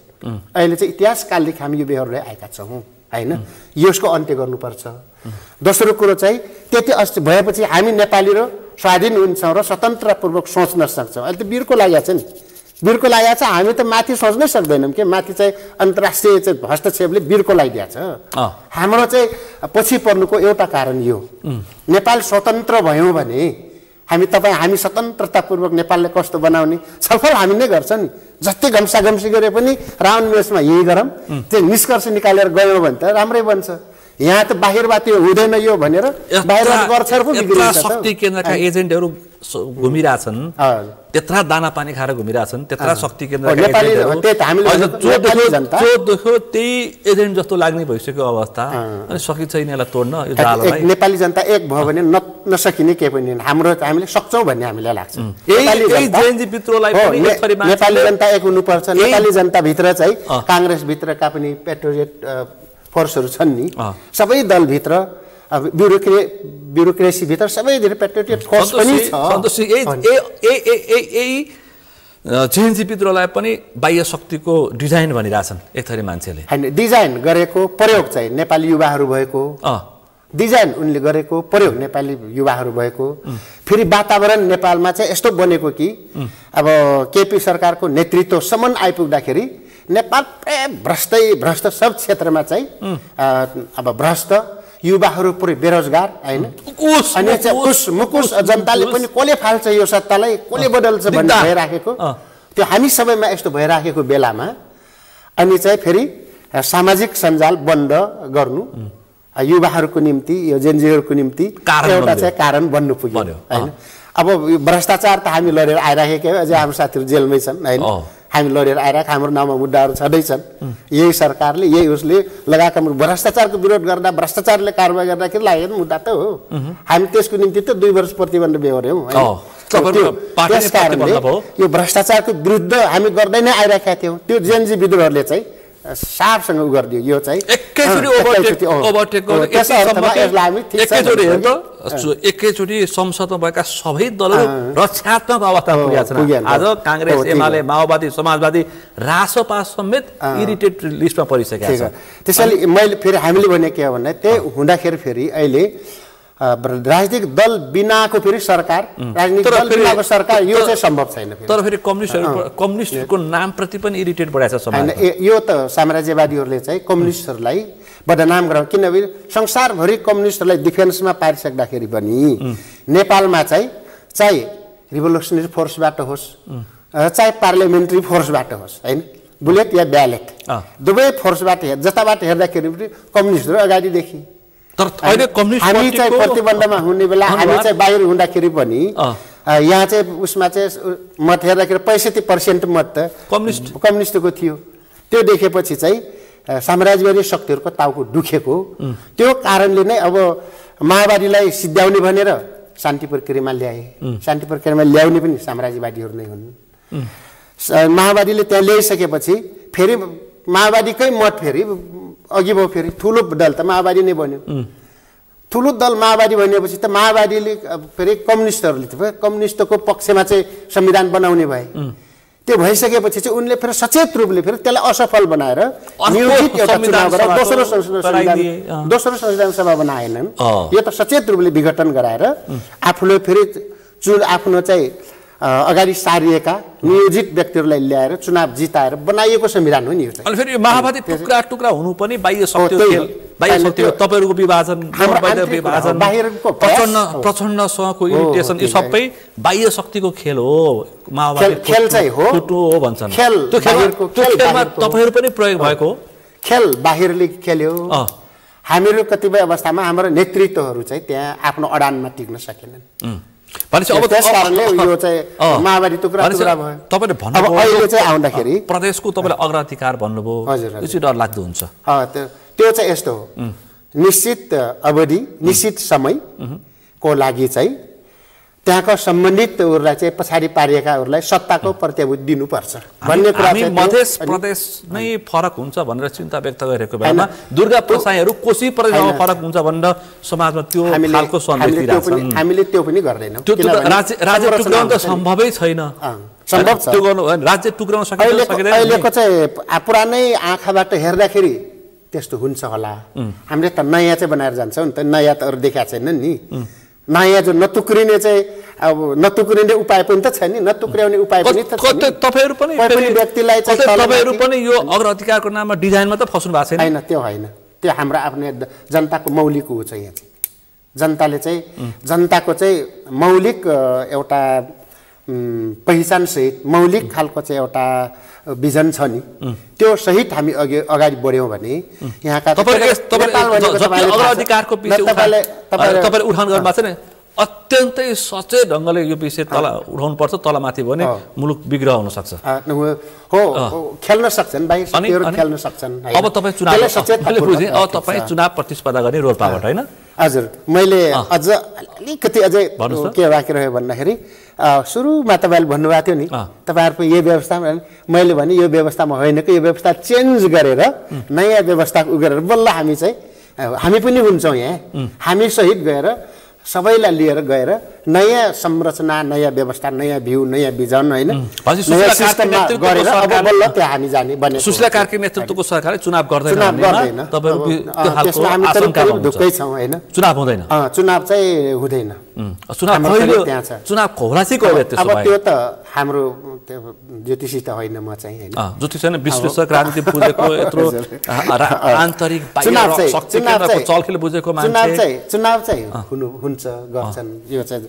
अहिले चाहिँ इतिहासकालदेखि हामी यो बेहोर्दै आएका छौँ होइन यसको अन्त्य गर्नुपर्छ दोस्रो कुरो चाहिँ त्यति भएपछि हामी नेपाली र स्वाधीन हुन्छौँ र स्वतन्त्रपूर्वक सोच्न सक्छौँ अहिले त वीरको लागि छ नि वीरको लागि छ हामी त माथि सोच्नै सक्दैनौँ कि माथि चाहिँ अन्तर्राष्ट्रिय चाहिँ हस्तक्षेपले वीरको लागि दिएको छ हाम्रो चाहिँ पछि पर्नुको एउटा कारण यो नेपाल स्वतन्त्र भयौँ भने हामी स्वतन्त्रतापूर्वक नेपाललाई कस्तो बनाउने छलफल हामी नै गर्छ नि जति घम्साघम्सी गरे पनि राउन्ड मेचमा यही गरौँ त्यो निष्कर्ष निकालेर गयौँ भने त राम्रै बन्छ यहाँ त बाहिरबाट यो हुँदैन यो भनेर बाहिरबाट गर्छ शक्ति केन्द्रका एजेन्टहरू घुमिरहेछन् त्यत्रा दाना पानी खाएर घुमिरहेछन् त्यत्रा शक्ति केन्द्रका त्यही एजेन्ट जस्तो लाग्ने भइसक्यो अवस्था अनि सकिन्छ यिनीहरूलाई तोड्न यो जाललाई नेपाली जनता एक भयो भने नसकिने केही पनि हामीले सक्छौँ भन्ने हामीलाई लाग्छ नेपाली जनता एक हुनुपर्छ नेपाली जनताभित्र चाहिँ काङ्ग्रेसभित्रका पनि पेट्रोलियट फोर्सहरू छन् नि सबै दलभित्र ब्युरोक्रेसीभित्र सबैतिर पेट्रियोटिक फोर्स पनि छ। सन्तोषी जेएनजी विद्रोहलाई पनि बाह्य शक्तिको डिजाइन भनिरहेछन् एक थरी मान्छेले। हैन, डिजाइन गरेको प्रयोग चाहिँ नेपाली युवाहरू भएको, डिजाइन उनले गरेको प्रयोग नेपाली युवाहरू भएको। फेरि वातावरण नेपालमा चाहिँ यस्तो बनेको कि अब केपी सरकारको नेतृत्वसम्म आइपुग्दाखेरि नेपाल भ्रष्ट सब क्षेत्रमा चाहिँ अब भ्रष्ट, युवाहरू पुरै बेरोजगार हैन, अनि चाहिँ मुकुस जनताले पनि कसले फाल्छ यो सत्तालाई, कसले बदल्छ भन्ने भइराखेको, त्यो हामी सबैमा यस्तो भइराखेको बेलामा अनि चाहिँ फेरि सामाजिक सञ्जाल बन्द गर्नु युवाहरूको निम्ति, यो जेनजीहरूको निम्ति एउटा चाहिँ कारण बन्नु पुग्यो हैन। अब भ्रष्टाचार त हामी लडेर आइराखेकै हो, अझै हाम्रो साथीहरू जेलमै छन् हैन, हामी लडेर आइरहेको, हाम्रो नाममा मुद्दाहरू छँदैछन्। यही सरकारले यही उसले लगाएका भ्रष्टाचारको विरोध गर्दा, भ्रष्टाचारले कारवाही गर्दाखेरि लागेको मुद्दा त हो। हामी त्यसको निम्ति त 2 वर्ष प्रतिबन्ध बेहोर्यौँ हैन। त्यस कारणले यो भ्रष्टाचारको विरुद्ध हामी गर्दै नै आइरहेका थियौँ। त्यो जेएनजी विद्रोहले चाहिँ साफसँग उ गरिदियो। यो चाहिँ एकैचोटि संसदमा भएका सबै दलहरू रक्षात्मक अवस्थामा पुगेका छन्। आज कांग्रेस, एमाले, माओवादी, समाजवादी, रासपा समेत इरिटेट लिस्टमा परिसकेका छ। त्यसैले मैले फेरि हामीले भने के हो भन्दा त्यही हुँदाखेरि फेरि अहिले राजनीतिक दल बिनाको फेरि सरकार, राजनीतिक दल बिनाको सरकार यो चाहिँ सम्भव छैन। तर फेरि कम्युनिस्टहरूको नामप्रति पनि इरिटेट बढाएको छ समाज। यो त साम्राज्यवादीहरूले चाहिँ कम्युनिस्टहरूलाई बदनाम गराउनु, किनभने संसारभरि कम्युनिस्टहरूलाई डिफेन्समा पारिसक्दाखेरि पनि नेपालमा चाहे रिभोल्युसनरी फोर्सबाट होस्, चाहे पार्लियामेन्ट्री फोर्सबाट होस् हैन, बुलेट या ब्यालेट, दुवै फोर्सबाट जताबाट हेर्दाखेरि पनि कम्युनिस्टहरू अगाडिदेखि। तर अहिले कम्युनिस्ट हामी चाहिँ प्रतिबन्धमा हुने बेला हामी चाहिँ बाहिर हुँदाखेरि पनि यहाँ चाहिँ उसमा चाहिँ मत हेर्दाखेरि 65% मत त कम्युनिस्टको थियो। त्यो देखेपछि चाहिँ साम्राज्यवादी शक्तिहरूको टाउको दुखेको, त्यो कारणले नै अब माओवादीलाई सिद्ध्याउने भनेर शान्ति प्रक्रियामा ल्याए। शान्ति प्रक्रियामा ल्याउने पनि साम्राज्यवादीहरू नै हुन्। माओवादीले त्यहाँ ल्याइसकेपछि फेरि माओवादीकै मत फेरि अघि भयो, फेरि ठुलो दल त माओवादी नै बन्यो। ठुलो दल माओवादी बनेपछि त माओवादीले फेरि कम्युनिस्टहरूले त कम्युनिस्टको पक्षमा चाहिँ संविधान बनाउने भए। त्यो भइसकेपछि चाहिँ उनले फेरि सचेत रूपले फेरि त्यसलाई असफल बनाएर नियोजित एउटा चुनाव गरेर दोस्रो संविधान सभा बनाएनन्। यो त सचेत रूपले विघटन गराएर आफूले फेरि आफ्नो चाहिँ अगाडि सारिएका नियोजित व्यक्तिहरूलाई ल्याएर चुनाव जिताएर बनाइएको संविधान हो नि यो चाहिँ। अनि फेरि यो माओवादी टुक्रा टुक्रा हुनु पनि बाह्य शक्तिको खेल, बाह्य शक्तिको तपाईँहरूको विभाजन, बाहिरको प्रचण्डसँगको इरिटेसन, यो सबै बाह्य शक्तिको खेल हो। माओवादी खेल चाहिँ हो, टुटु हो भन्छन्। त्यो खेलमा तपाईँहरू पनि प्रयोग भएको खेल बाहिरले खेल्यो। हामीहरू कतिपय अवस्थामा हाम्रो नेतृत्वहरू चाहिँ त्यहाँ आफ्नो अडानमा टिक्न सकेनन्। त्यस कारणले यो चाहिँ माओवादी टुक्रा टुक्रा भयो। तपाईँले अब अहिले चाहिँ आउँदाखेरि प्रदेशको तपाईँले अग्राधिकार भन्नुभयो, यो चाहिँ डर लाग्दो हुन्छ। त्यो चाहिँ यस्तो हो, निश्चित अवधि निश्चित समयको लागि चाहिँ त्यहाँका सम्बन्धितहरूलाई चाहिँ पछाडि पारिएकाहरूलाई सत्ताको प्रत्याभूति दिनुपर्छ भन्ने कुरा चाहिँ मध्य प्रदेश नै फरक हुन्छ भनेर चिन्ता व्यक्त गरेको बेलामा दुर्गा प्रसाईहरू कोशी प्रदेशमा फरक हुन्छ भनेर समाजमा त्यो खालको सन्देश दिइरहेको छ। हामीले त्यो पनि गर्दैनौँ। त्यो राज्य टुक्राउन त सम्भवै छैन। सम्भव छ, त्यो गर्नु राज्य टुक्राउन सकिँदैन। अहिलेको चाहिँ पुरानै आँखाबाट हेर्दाखेरि त्यस्तो हुन्छ होला। हामीले त नयाँ चाहिँ बनाएर जान्छौँ नि त, नयाँ त अरू देखाएको छैन नि। नयाँ जो नटुक्रिने चाहिँ अब नटुक्रिने उपाय पनि त छैन नि, नटुक्र्याउने उपाय पनि त छैन। तपाईहरु पनि व्यक्तिलाई चाहिँ तपाईहरु पनि यो अग्राधिकारको नाममा डिजाइनमा त फस्नु भएको छैन। हैन, त्यो हैन, त्यो हाम्रो आफ्नो जनताको मौलिक हो चाहिँ। यहाँ जनताले चाहिँ जनताको चाहिँ मौलिक एउटा पहिचान सहित मौलिक खालको चाहिँ एउटा भिजन छ नि, त्यो सहित हामी अगाडि बढ्यौं भने यहाँका अग्राधिकारको विषय तपाईले उठान गर्नु भएको छ नि, अत्यन्तै सचेत ढंगले यो विषय तल उठाउनु पर्छ। तलमाथि भने मुलुक बिग्रह हुन सक्छ। हो, खेल्न सक्छन् बाहिर शक्तिहरु खेल्न सक्छन्। अब तपाई चुनाव मैले बुझे, अब तपाई चुनाव प्रतिस्पर्धा गर्ने रोल्पाबाट हैन? हजुर, मैले अझ अलिकति अझै के बाँकी रह्यो भन्दाखेरि सुरुमा तपाईले भन्नुभएको थियो नि, तपाईहरुको यो व्यवस्था, मैले भने यो व्यवस्थामा होइन कि यो व्यवस्था चेन्ज गरेर नयाँ व्यवस्था उ गरेर बल्ल हामी चाहिँ हामी पनि हुन्छौँ यहाँ हामी सहित गएर सबैलाई लिएर गएर नयाँ संरचना नयाँ व्यवस्था नयाँ भ्यू नयाँ भिजन होइन नयाँ सिस्टममा गरेर अब बल्ल त्यहाँ हामी जाने बने सुशीला कार्की नेतृत्वको सरकारले चुनाव गर्दैन त्यसमा हामी त ढुक्कै छौँ होइन चुनाव हुँदैन चुनाव चाहिँ हुँदैन चुनाव होला चाहिँ कहिले त्यसो अब त्यो त हाम्रो ज्योतिषी त होइन म चाहिँ होइन ज्योतिष होइन विश्लेषक राजनीति बुझेको यत्रो आन्तरिक चलखेल बुझेको मान्छे चुनाव चाहिँ हुन्छ गर्छन् यो चाहिँ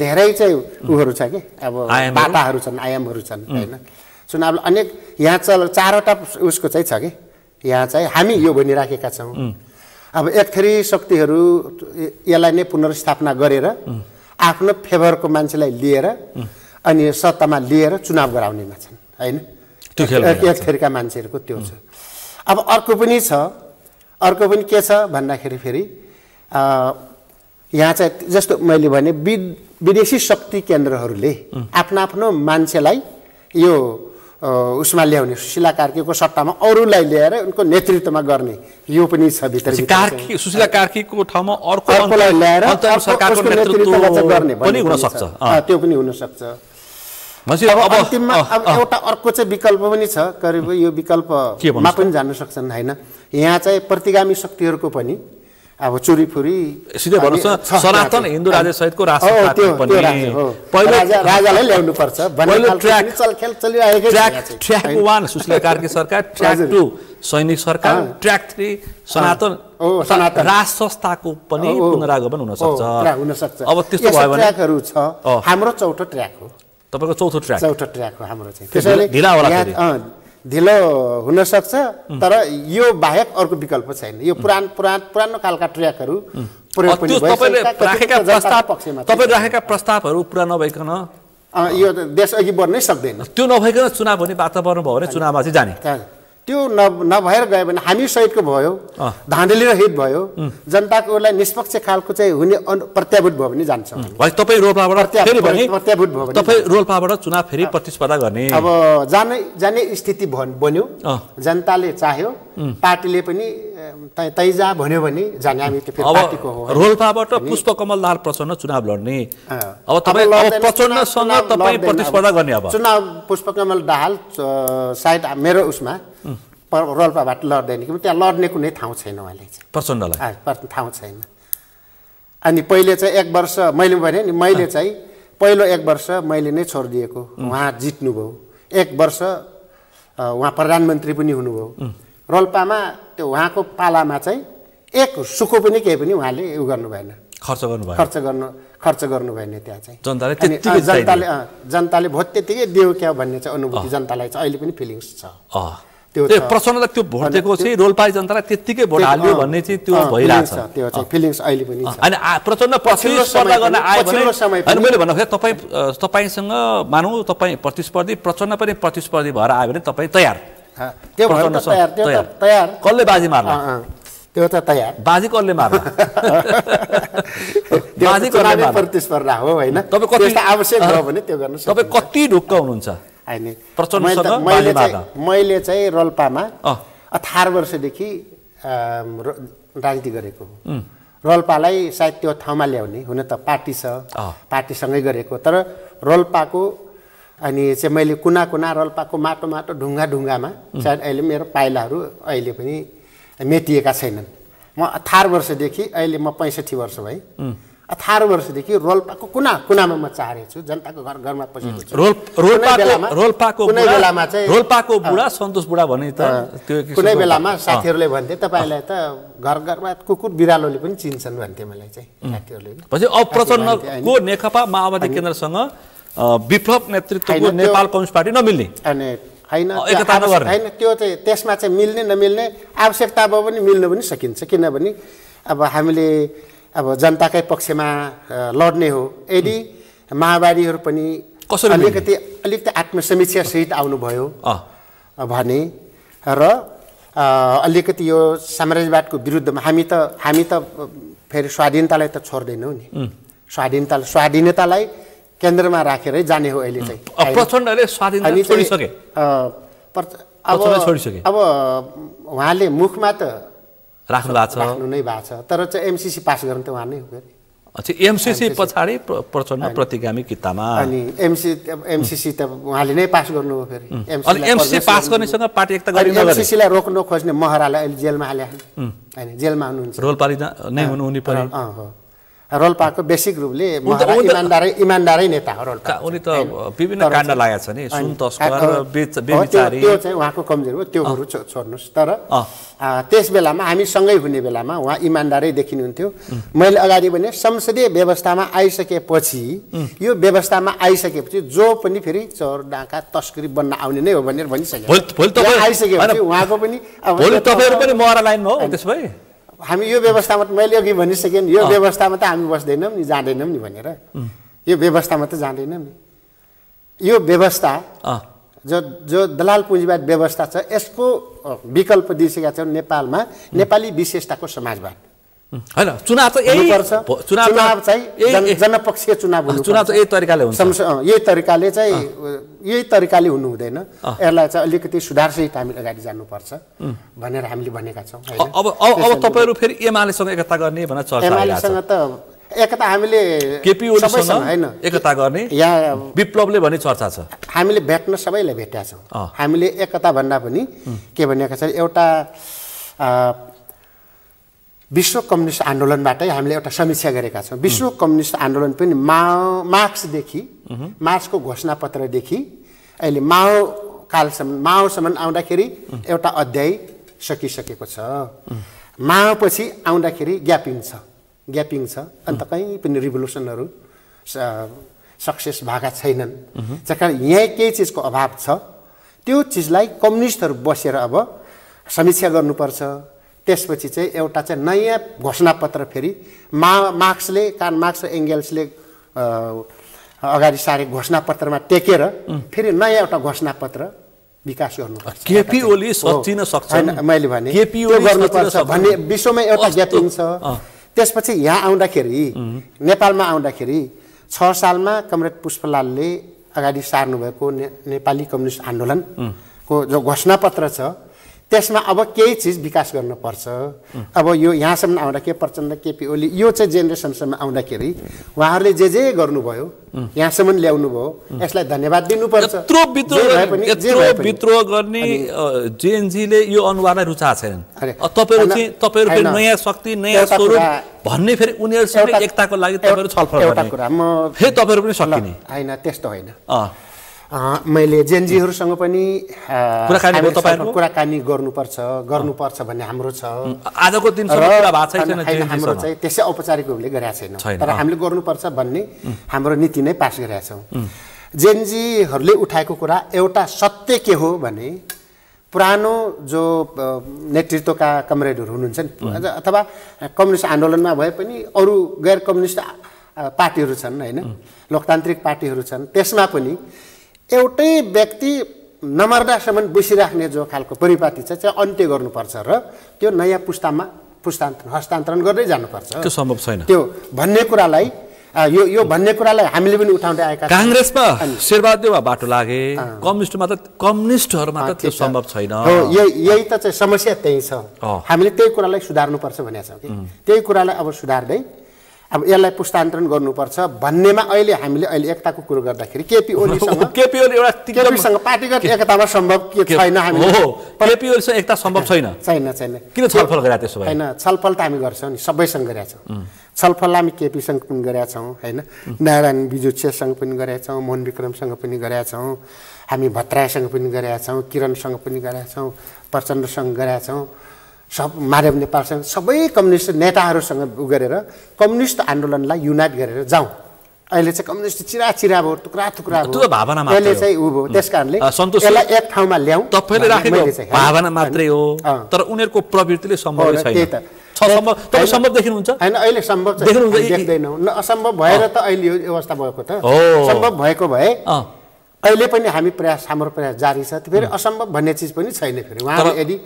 धेरै चाहिँ उहरू छ कि अब बाटाहरू छन् आयामहरू छन् होइन चुनाव अनेक यहाँ चारवटा उसको चाहिँ छ कि यहाँ चाहिँ हामी यो भनिराखेका छौँ अब एक थरी शक्तिहरू यसलाई नै पुनर्स्थापना गरेर आफ्नो फेभरको मान्छेलाई लिएर अनि सत्तामा लिएर चुनाव गराउनेमा छन् होइन एक थरीका मान्छेहरूको त्यो छ अब अर्को पनि के छ भन्दाखेरि फेरि यहाँ चाहिँ जस्तो मैले भने विदेशी शक्ति केन्द्रहरूले आफ्नो मान्छेलाई यो उसमा ल्याउने सुशीला कार्कीको सट्टामा अरूलाई ल्याएर उनको नेतृत्वमा गर्ने यो पनि छ भित्र सुशीला कार्कीको ठाउँमा अर्कोलाई ल्याएर सरकारको नेतृत्व गर्ने पनि हुन सक्छ त्यो पनि हुन सक्छ अब अन्तिममा अब एउटा अर्को चाहिँ विकल्प पनि छ करिब यो विकल्पमा पनि जान सक्छन् होइन यहाँ चाहिँ प्रतिगामी शक्तिहरूको पनि अब चोरीफुरी सिधै भन्नुहोस् न सनातन हिन्दू राज्य सहितको राष्ट्र राजालाई ल्याउनु पर्छ ट्र्याक 1 सुशीला कार्की सरकार ट्र्याक 2 सैनिक सरकार ट्र्याक 3 सनातन राज संस्थाको पनि पुनरागमन हुन सक्छ अब त्यस्तो भयो भने ट्र्याकहरू छ हाम्रो चौथो ट्र्याक हो तपाईको चौथो ट्र्याक हो हाम्रो चाहिँ त्यसैले ढिला होला ढिलो हुन सक्छ तर यो बाहेक अर्को विकल्प छैन यो पुरानो कालका ट्र्याकहरू प्रयोग पनि तपाईले राखेका प्रस्तावहरू पुरा नभइकन यो देश अघि बढ्नै सक्दैन त्यो नभइकन चुनाव हुने वातावरण भयो भने चुनावमा चाहिँ जाने त्यो नभएर गयो भने हामी सहितको भयो धाँधली रहित भयो जनताकोलाई निष्पक्ष खालको चाहिँ हुने प्रत्याभूत भयो भने जान्छौँ तपाईँ रोल्पाबाट चुनाव फेरि प्रतिस्पर्धा गर्ने अब जाने स्थिति बन्यो जनताले चाह्यो पार्टीले पनि तैजा भन्यो भने जाने हामी त्यो पार्टीको हो रोल्पाबाट पुष्पकमल दाहाल प्रचण्ड चुनाव लड्ने अब तपाईँ प्रचण्डसँग तपाईँ प्रतिस्पर्धा गर्ने अब चुनाव पुष्पकमल दाहाल सायद मेरो उसमा रोल्पाबाट लड्दैन कि त्यहाँ लड्ने कुनै ठाउँ छैन उहाँले चाहिँ प्रचण्डलाई ठाउँ छैन अनि पहिले चाहिँ 1 वर्ष मैले भने नि मैले चाहिँ पहिलो 1 वर्ष मैले नै छोडिदिएको उहाँ जित्नुभयो 1 वर्ष उहाँ प्रधानमन्त्री पनि हुनुभयो रोल्पामा त्यो उहाँको पालामा चाहिँ एक सुको पनि केही पनि उहाँले उ गर्नु भएन खर्च गर्नु भएन त्यहाँ चाहिँ जनताले भोट त्यतिकै दियो क्या भन्ने चाहिँ अनुभूति जनतालाई चाहिँ अहिले पनि फिलिङ्स छ त्यो प्रचण्डलाई त्यो भोट दिएको चाहिँ रोल्पा जनतालाई त्यतिकै भोट हाल्यो भन्ने चाहिँ त्यो भइरहेछ त्यो चाहिँ फिलिङ्स अहिले पनि छ अनि प्रचण्ड प्रतिस्पर्धा गर्न आयो भने अनि मैले भन्दाखेरि तपाईसँग मानौ तपाईँ प्रतिस्पर्धी प्रचण्ड पनि प्रतिस्पर्धी भएर आयो भने तपाईँ तयार त्यो तयार कसले बाजी मार्ला त्यो त तयार बाजी कसले मार्ला बाजी कसले प्रतिस्पर्धा हो हैन तपाईँ आवश्यक हो भने त्यो गर्न सक्छ तपाईँ कति ढुक्क हुनुहुन्छ हैन प्रचण्डसँग मैले चाहिँ रोल्पामा 18 वर्षदेखि राजनीति गरेको रोल्पालाई सायद त्यो ठाउँमा ल्याउने हुन त पार्टी छ पार्टीसँगै गरेको तर रोल्पाको अनि चाहिँ मैले कुना रोल्पाको माटो ढुङ्गामा सायद अहिले मेरो पाइलाहरू अहिले पनि मेटिएका छैनन् म 18 वर्षदेखि अहिले म 65 वर्ष भएँ 18 वर्षदेखि रोल्पाको कुनामा म चाहेको छु जनताको घरमा पसेको छु रोल्पाको बुढा सन्तोष बुढा भने त त्यो कुनै बेलामा साथीहरूले भन्थे तपाईलाई त घरमा कुकुर बिरालोले पनि चिन्छन् भन्थे मलाई चाहिँ साथीहरूले पछि अब प्रचण्डको नेकपा माओवादी केन्द्रसँग विप्लव नेतृत्वको नेपाल कम्युनिस्ट पार्टी नमिल्ने अनि हैन त्यो चाहिँ त्यसमा चाहिँ मिल्ने नमिल्ने आवश्यकता भयो भने मिल्न पनि सकिन्छ किनभने अब हामीले अब जनताकै पक्षमा लड्ने हो यदि माओवादीहरू पनि अलिकति आत्मसमीक्षा सहित आउनुभयो भने र अलिकति यो साम्राज्यवादको विरुद्धमा हामी त फेरि स्वाधीनतालाई त छोड्दैनौँ नि स्वाधीनतालाई केन्द्रमा राखेरै जाने हो अहिले चाहिँ प्रचण्डले स्वाधीनता छोडिसके अब उहाँले मुखमा त राख्नु भएको छ राख्नु नै भएको छ तर चाहिँ एमसीसी पास गर्न त उहाँ नै हो फेरि अच्छा एमसीसी पछाडि प्रचण्ड प्रतिगामी कितामा अनि एमसीसी त उहाँले नै पास गर्नु हो फेरि अनि एमसीसी पास गर्नेसँग पार्टी एकता गर्ने नगरे एमसीसीलाई रोक्न खोज्ने महरालाई अहिले जेलमा हाले हैन जेलमा हुनुहुन्छ रोल्पाली नै हुनु पर्ने हो रोल्पाको बेसिक रूपले इमानदारै नेता हो रोल्पा उनी त विभिन्न काण्ड लागेको छ नि सुन तस्कर बेबिचारी त्यो चाहिँ उहाँको कमजोरी हो त्योहरू छोड्नुस् तर त्यस बेलामा हामी सँगै हुने बेलामा उहाँ इमानदारै देखिनुहुन्थ्यो मैले अगाडि भने संसदीय व्यवस्थामा आइसकेपछि यो व्यवस्थामा आइसकेपछि जो पनि फेरि चोर डाका तस्करी बन्न आउने नै हो भनेर भनिसक्यो आइसकेपछि उहाँको पनि भोलि तपाईहरु पनि मरा लाइनमा हो त्यसै हामी यो व्यवस्थामा मैले अघि भनिसकेँ नि यो व्यवस्थामा त हामी बस्दैनौँ नि जाँदैनौँ नि भनेर यो व्यवस्थामा त जाँदैनौँ नि यो व्यवस्था जो दलाल पुँजीवाद व्यवस्था छ यसको विकल्प दिइसकेका छन् नेपालमा नेपाली विशेषताको समाजवाद हैन चुनाव त चुनाव चाहिँ जनपक्षीय चुनाव हुनु चुनाव त यही तरिकाले हुन्छ यही तरिकाले चाहिँ यही तरिकाले हुनु हुँदैन यसलाई चाहिँ अलिकति सुधारसहित हामी अगाडि जानुपर्छ भनेर हामीले भनेका छौँ अब तपाईहरु फेरि एमालेसँग एकता गर्ने भनेर चर्चा एमालेसँग त एकता हामीले केपी ओलीसँग हैन एकता गर्ने यहाँ विप्लवले भन्ने चर्चा छ हामीले भेट्न सबैलाई भेटेका छौँ हामीले एकता भन्दा पनि के भनेका छ एउटा विश्व कम्युनिस्ट आन्दोलनबाटै हामीले एउटा समीक्षा गरेका छौँ विश्व कम्युनिस्ट आन्दोलन पनि मार्क्सदेखि मार्क्सको घोषणापत्रदेखि अहिले माओसम्म आउँदाखेरि एउटा अध्याय सकिसकेको छ माओपछि आउँदाखेरि ग्यापिङ छ अन्त कहीँ पनि रिभोल्युसनहरू सक्सेस भएका छैनन् त्यस कारण यहाँ केही चिजको अभाव छ त्यो चिजलाई कम्युनिस्टहरू बसेर अब समीक्षा गर्नुपर्छ त्यसपछि चाहिँ एउटा चाहिँ नयाँ घोषणापत्र फेरि मार्क्सले कार्ल मार्क्स र एङ्गेल्सले अगाडि सारे घोषणापत्रमा टेकेर फेरि नयाँ एउटा घोषणापत्र विकास गर्नुपर्छ केपी ओली सच्चिन सक्छन् मैले भने केपी ओली गर्नुपर्छ भन्ने विश्वमा एउटा ग्यापिङ छ त्यसपछि यहाँ आउँदाखेरि नेपालमा आउँदाखेरि 6 सालमा कमरेड पुष्पलालले अगाडि सार्नुभएको नेपाली कम्युनिस्ट आन्दोलनको जो घोषणापत्र छ त्यसमा अब केही चिज विकास गर्न पर्छ अब यो यहाँसम्म आउँदाखेरि प्रचण्ड केपी ओली यो चाहिँ जेनेरेसनसम्म आउँदाखेरि उहाँहरूले जे गर्नुभयो यहाँसम्म ल्याउनु भयो यसलाई धन्यवाद दिनुपर्छ यत्रो विद्रोह गर्ने जेएनजीले यो अनुहारलाई रुचाएको छैनन् तपाईहरु फेरि नयाँ शक्ति नयाँ स्वरूप भन्ने फेरि उनीहरुसँग एकताको लागि तपाईहरु छलफल गर्ने एउटा कुरा म फेरि तपाईहरु पनि सकिने हैन त्यस्तो हैन मैले जेएनजीहरुसँग पनि कुराकानी गर्नुपर्छ भन्ने हाम्रो छ आजको दिनसम्म कुरा भएको छैन हाम्रो चाहिँ त्यसै औपचारिक रूपले गरेका छैनौँ तर हामीले गर्नुपर्छ भन्ने हाम्रो नीति नै पास गरेका छौँ जेएनजीहरुले उठाएको कुरा एउटा सत्य के हो भने पुरानो जो नेतृत्वका कमरेडहरू हुनुहुन्छ नि अथवा कम्युनिस्ट आन्दोलनमा भए पनि अरू गैर कम्युनिस्ट पार्टीहरू छन् हैन लोकतान्त्रिक पार्टीहरू छन् त्यसमा पनि एउटै व्यक्ति नमर्दासम्म बसिराख्ने जो खालको परिपाटी छ चाहिँ अन्त्य गर्नुपर्छ र त्यो नयाँ पुस्तामा हस्तान्तरण गर्दै जानुपर्छ त्यो सम्भव छैन त्यो भन्ने कुरालाई यो भन्ने कुरालाई हामीले पनि उठाउँदै आएका छौँ कांग्रेसमा शेरबहादुरवा बाटो लागे कम्युनिस्टहरुमा त त्यो सम्भव छैन यही त चाहिँ समस्या त्यही छ हामीले त्यही कुरालाई सुधार्नुपर्छ भनेका छौँ कि त्यही कुरालाई अब सुधार्दै अब यसलाई पुस्तान्तरण गर्नुपर्छ भन्नेमा अहिले हामीले एकताको कुरो गर्दाखेरि केपी ओलीसँग पार्टीगत एकतामा सम्भव के छैन हामीले केपी ओलीसँग एकता सम्भव छैन किन छलफल गरे त्यसो भए हैन छलफल त हामी गर्छौं नि सबैसँग गरेका छौं छलफल हामी केपीसँग पनि गरेका छौं हैन नारायण बिजुछेसँग पनि गरेका छौं मोहन विक्रमसँग पनि गरेका छौं हामी भट्टराईसँग पनि गरेका छौं किरणसँग पनि गरेका छौं प्रचण्डसँग गरेका छौं सब माधव नेपालसँग सबै कम्युनिस्ट नेताहरूसँग गरेर कम्युनिस्ट आन्दोलनलाई युनाइट गरेर जाउँ अहिले चाहिँ कम्युनिस्ट चिरा भयो टुक्रा भयो त्यो भावना मात्र त्यसले चाहिँ उ भयो त्यसकारणले यसलाई एक ठाउँमा ल्याउँ तपाईले राखेको भावना मात्रै हो तर उनीहरुको प्रवृत्तिले सम्भव छैन तपाईं सम्भव देख्नुहुन्छ हैन अहिले सम्भव चाहिँ देख्दैनौ असम्भव भएर त अहिले यो अवस्था भएको त सम्भव भएको भए अहिले पनि हाम्रो प्रयास जारी छ फेरि असम्भव भन्ने चीज पनि छैन फेरि उहाँले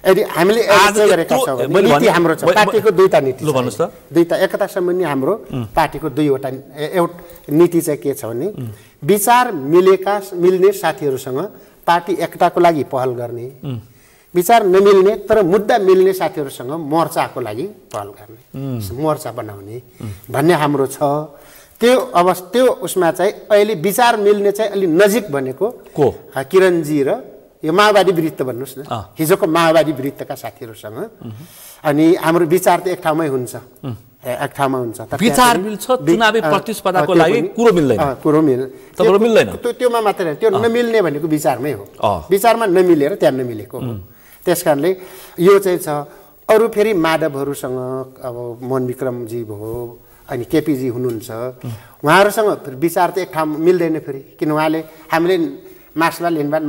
यदि हामीले गरेका छौं नीति हाम्रो छ पार्टीको दुईटा नीति ल भन्नुस् त दुईटा एकता सम्बन्धी हाम्रो पार्टीको दुईवटा नीति चाहिँ के छ भने विचार मिल्ने साथीहरुसँग पार्टी एकताको लागि पहल गर्ने विचार नमिल्ने तर मुद्दा मिल्ने साथीहरूसँग मोर्चाको लागि पहल गर्ने मोर्चा बनाउने भन्ने हाम्रो छ। त्यो उसमा चाहिँ अहिले विचार मिल्ने चाहिँ अलि नजिक भनेको किरणजी र यो माओवादी वृत्त भन्नुहोस् न, हिजोको माओवादी वृत्तका साथीहरूसँग। अनि हाम्रो विचार त एक ठाउँमै हुन्छ, एक ठाउँमा हुन्छ। विचार मिल्छ, चुनावी प्रतिस्पर्धाको लागि कुरो मिल्दैन, कुरो मिल्दैन। त्योमा मात्रै त्यो नमिल्ने भनेको विचारमै हो, विचारमा नमिलेर त्यहाँ नमिलेको हो। त्यस कारणले यो चाहिँ छ। अरू फेरि माधवहरूसँग अब मोहन विक्रमजी भयो, अनि केपीजी हुनुहुन्छ, उहाँहरूसँग विचार त एक ठाउँ मिल्दैन फेरि, किन उहाँले हामीले मार्क्सवाद लेनिनवाद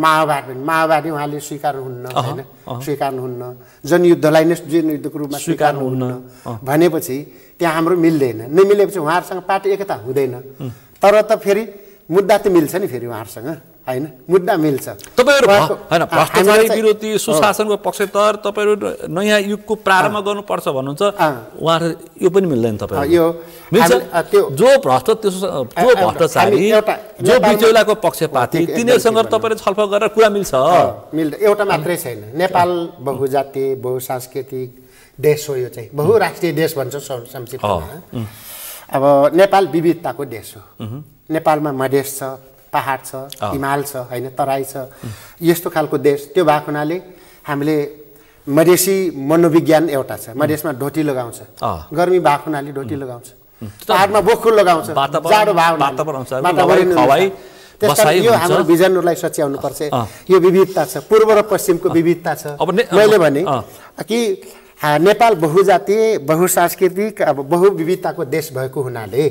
माओवादी उहाँले स्वीकार्नुहुन्न, होइन स्वीकार्नुहुन्न, जनयुद्धलाई नै जनयुद्धको रूपमा स्वीकार्नुहुन्न भनेपछि त्यहाँ हाम्रो मिल्दैन। नमिलेपछि उहाँहरूसँग पार्टी एकता हुँदैन। तर त फेरि मुद्दा त मिल्छ नि फेरि उहाँहरूसँग, होइन मुद्दा मिल्छ। तपाईँहरू होइन भ्रष्टाचारी विरोधी सुशासनको पक्षधर, तपाईँहरू नयाँ युगको प्रारम्भ गर्नुपर्छ भन्नुहुन्छ, उहाँहरू यो पनि मिल्दैन। तपाईँ यो मिल्छ जो भ्रष्टाचारी जो बिचौलाको पक्षपाती तिनीहरूसँग तपाईँले छलफल गरेर कुरा मिल्छ। एउटा मात्रै छैन, नेपाल बहुजातीय बहुसांस्कृतिक देश हो, यो चाहिँ बहुराष्ट्रिय देश भन्छ संक्षिप्तमा। अब नेपाल विविधताको देश हो। नेपालमा मधेस छ, पहाड छ, हिमाल छ, होइन तराई छ, यस्तो खालको देश। त्यो भएको हुनाले हामीले मधेसी मनोविज्ञान एउटा छ। मधेसमा ढोटी लगाउँछ, गर्मी भएको हुनाले ढोटी लगाउँछ, पहाडमा बोक्खु लगाउँछ, जाडो वातावरण। यो हाम्रो भिजनहरूलाई सच्याउनुपर्छ। यो विविधता छ, पूर्व र पश्चिमको विविधता छ। मैले भने कि नेपाल बहुजातीय बहुसांस्कृतिक अब बहुविविधताको देश भएको हुनाले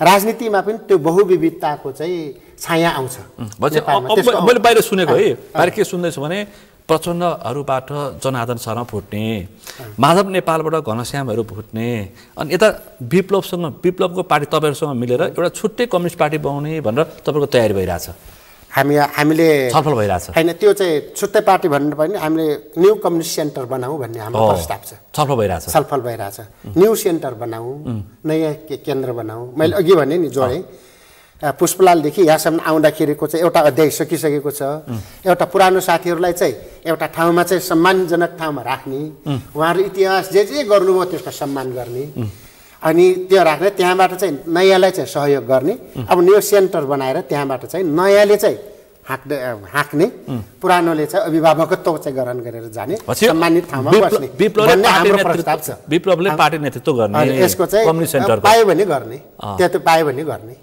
राजनीतिमा पनि त्यो बहुविविधताको चाहिँ छाया आउँछ। मैले बाहिर सुनेको है, बाहिर के सुन्दैछु भने प्रचण्डहरूबाट जनार्दन शर्मा फुट्ने, माधव नेपालबाट घनश्यामहरू फुट्ने, अनि यता विप्लवको पार्टी तपाईँहरूसँग मिलेर एउटा छुट्टै कम्युनिस्ट पार्टी बनाउने भनेर तपाईँको तयारी भइरहेछ। हामीले छलफल भइरहेछ होइन, त्यो चाहिँ छुट्टै पार्टी भन्नु पर्ने, हामीले न्यू कम्युनिस्ट सेन्टर बनाऊ भन्ने हाम्रो प्रस्ताव छ। छलफल भइरहेछ। न्यू सेन्टर बनाऊ, नयाँ केन्द्र बनाऊ। मैले अघि भने नि जोडेँ, पुष्पलालदेखि यहाँसम्म आउँदाखेरिको चाहिँ एउटा अध्याय सकिसकेको छ। एउटा पुरानो साथीहरूलाई चाहिँ एउटा ठाउँमा चाहिँ सम्मानजनक ठाउँमा राख्ने, उहाँहरू इतिहास जे गर्नुभयो त्यसको सम्मान गर्ने, अनि त्यो राख्ने, त्यहाँबाट चाहिँ नयाँलाई चाहिँ सहयोग गर्ने। अब न्यू सेन्टर बनाएर त्यहाँबाट चाहिँ नयाँले चाहिँ हाँक्ने, पुरानोले चाहिँ अभिभावकत्व चाहिँ ग्रहण गरेर जाने, सम्मानित ठाउँमा बस्ने भन्ने हाम्रो प्रस्ताव छ। विप्लवले पार्टी नेतृत्व गर्ने, यसको चाहिँ पायो भने गर्ने, त्यो पायो भने गर्ने।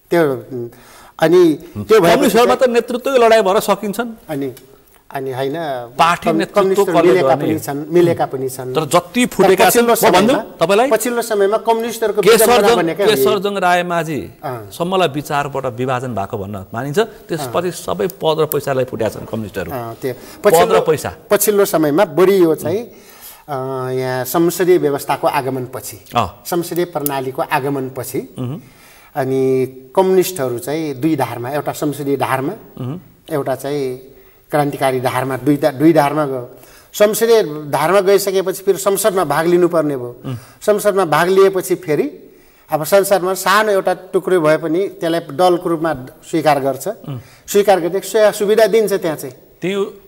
त्यो अनि त्यो कम्युनिस्टहरुमा त नेतृत्वकै लडाई भएर सकिन्छन्, अनि हैन पार्टी नेतृत्व मिलेका पनि छन्। तर जति फुटेका छन् भन्नु तपाईलाई पछिल्लो समयमा कम्युनिस्टहरुको केशरजङ रायमाझी सम्मलाई विचारबाट विभाजन भएको भन्न मानिन्छ। त्यसपछि सबै पद र पैसालाई फुटेका छन् कम्युनिस्टहरु। पद र पैसा पछिल्लो समयमा बढी यो चाहिँ यहाँ संसदीय व्यवस्थाको आगमनपछि, संसदीय प्रणालीको आगमनपछि अनि कम्युनिस्टहरु चाहिँ दुई धारमा, एउटा संसदीय धारमा, एउटा चाहिँ क्रान्तिकारी धारमा, दुई धारमा गयो। संसदीय धारमा गइसकेपछि फेरि संसदमा भाग लिनुपर्ने भयो। संसदमा भाग लिएपछि फेरि अब संसदमा सानो एउटा टुक्रो भए पनि त्यसलाई दलको रूपमा स्वीकार गर्छ। स्वीकार गर्दै सेवा सुविधा दिन्छ, त्यहाँ चाहिँ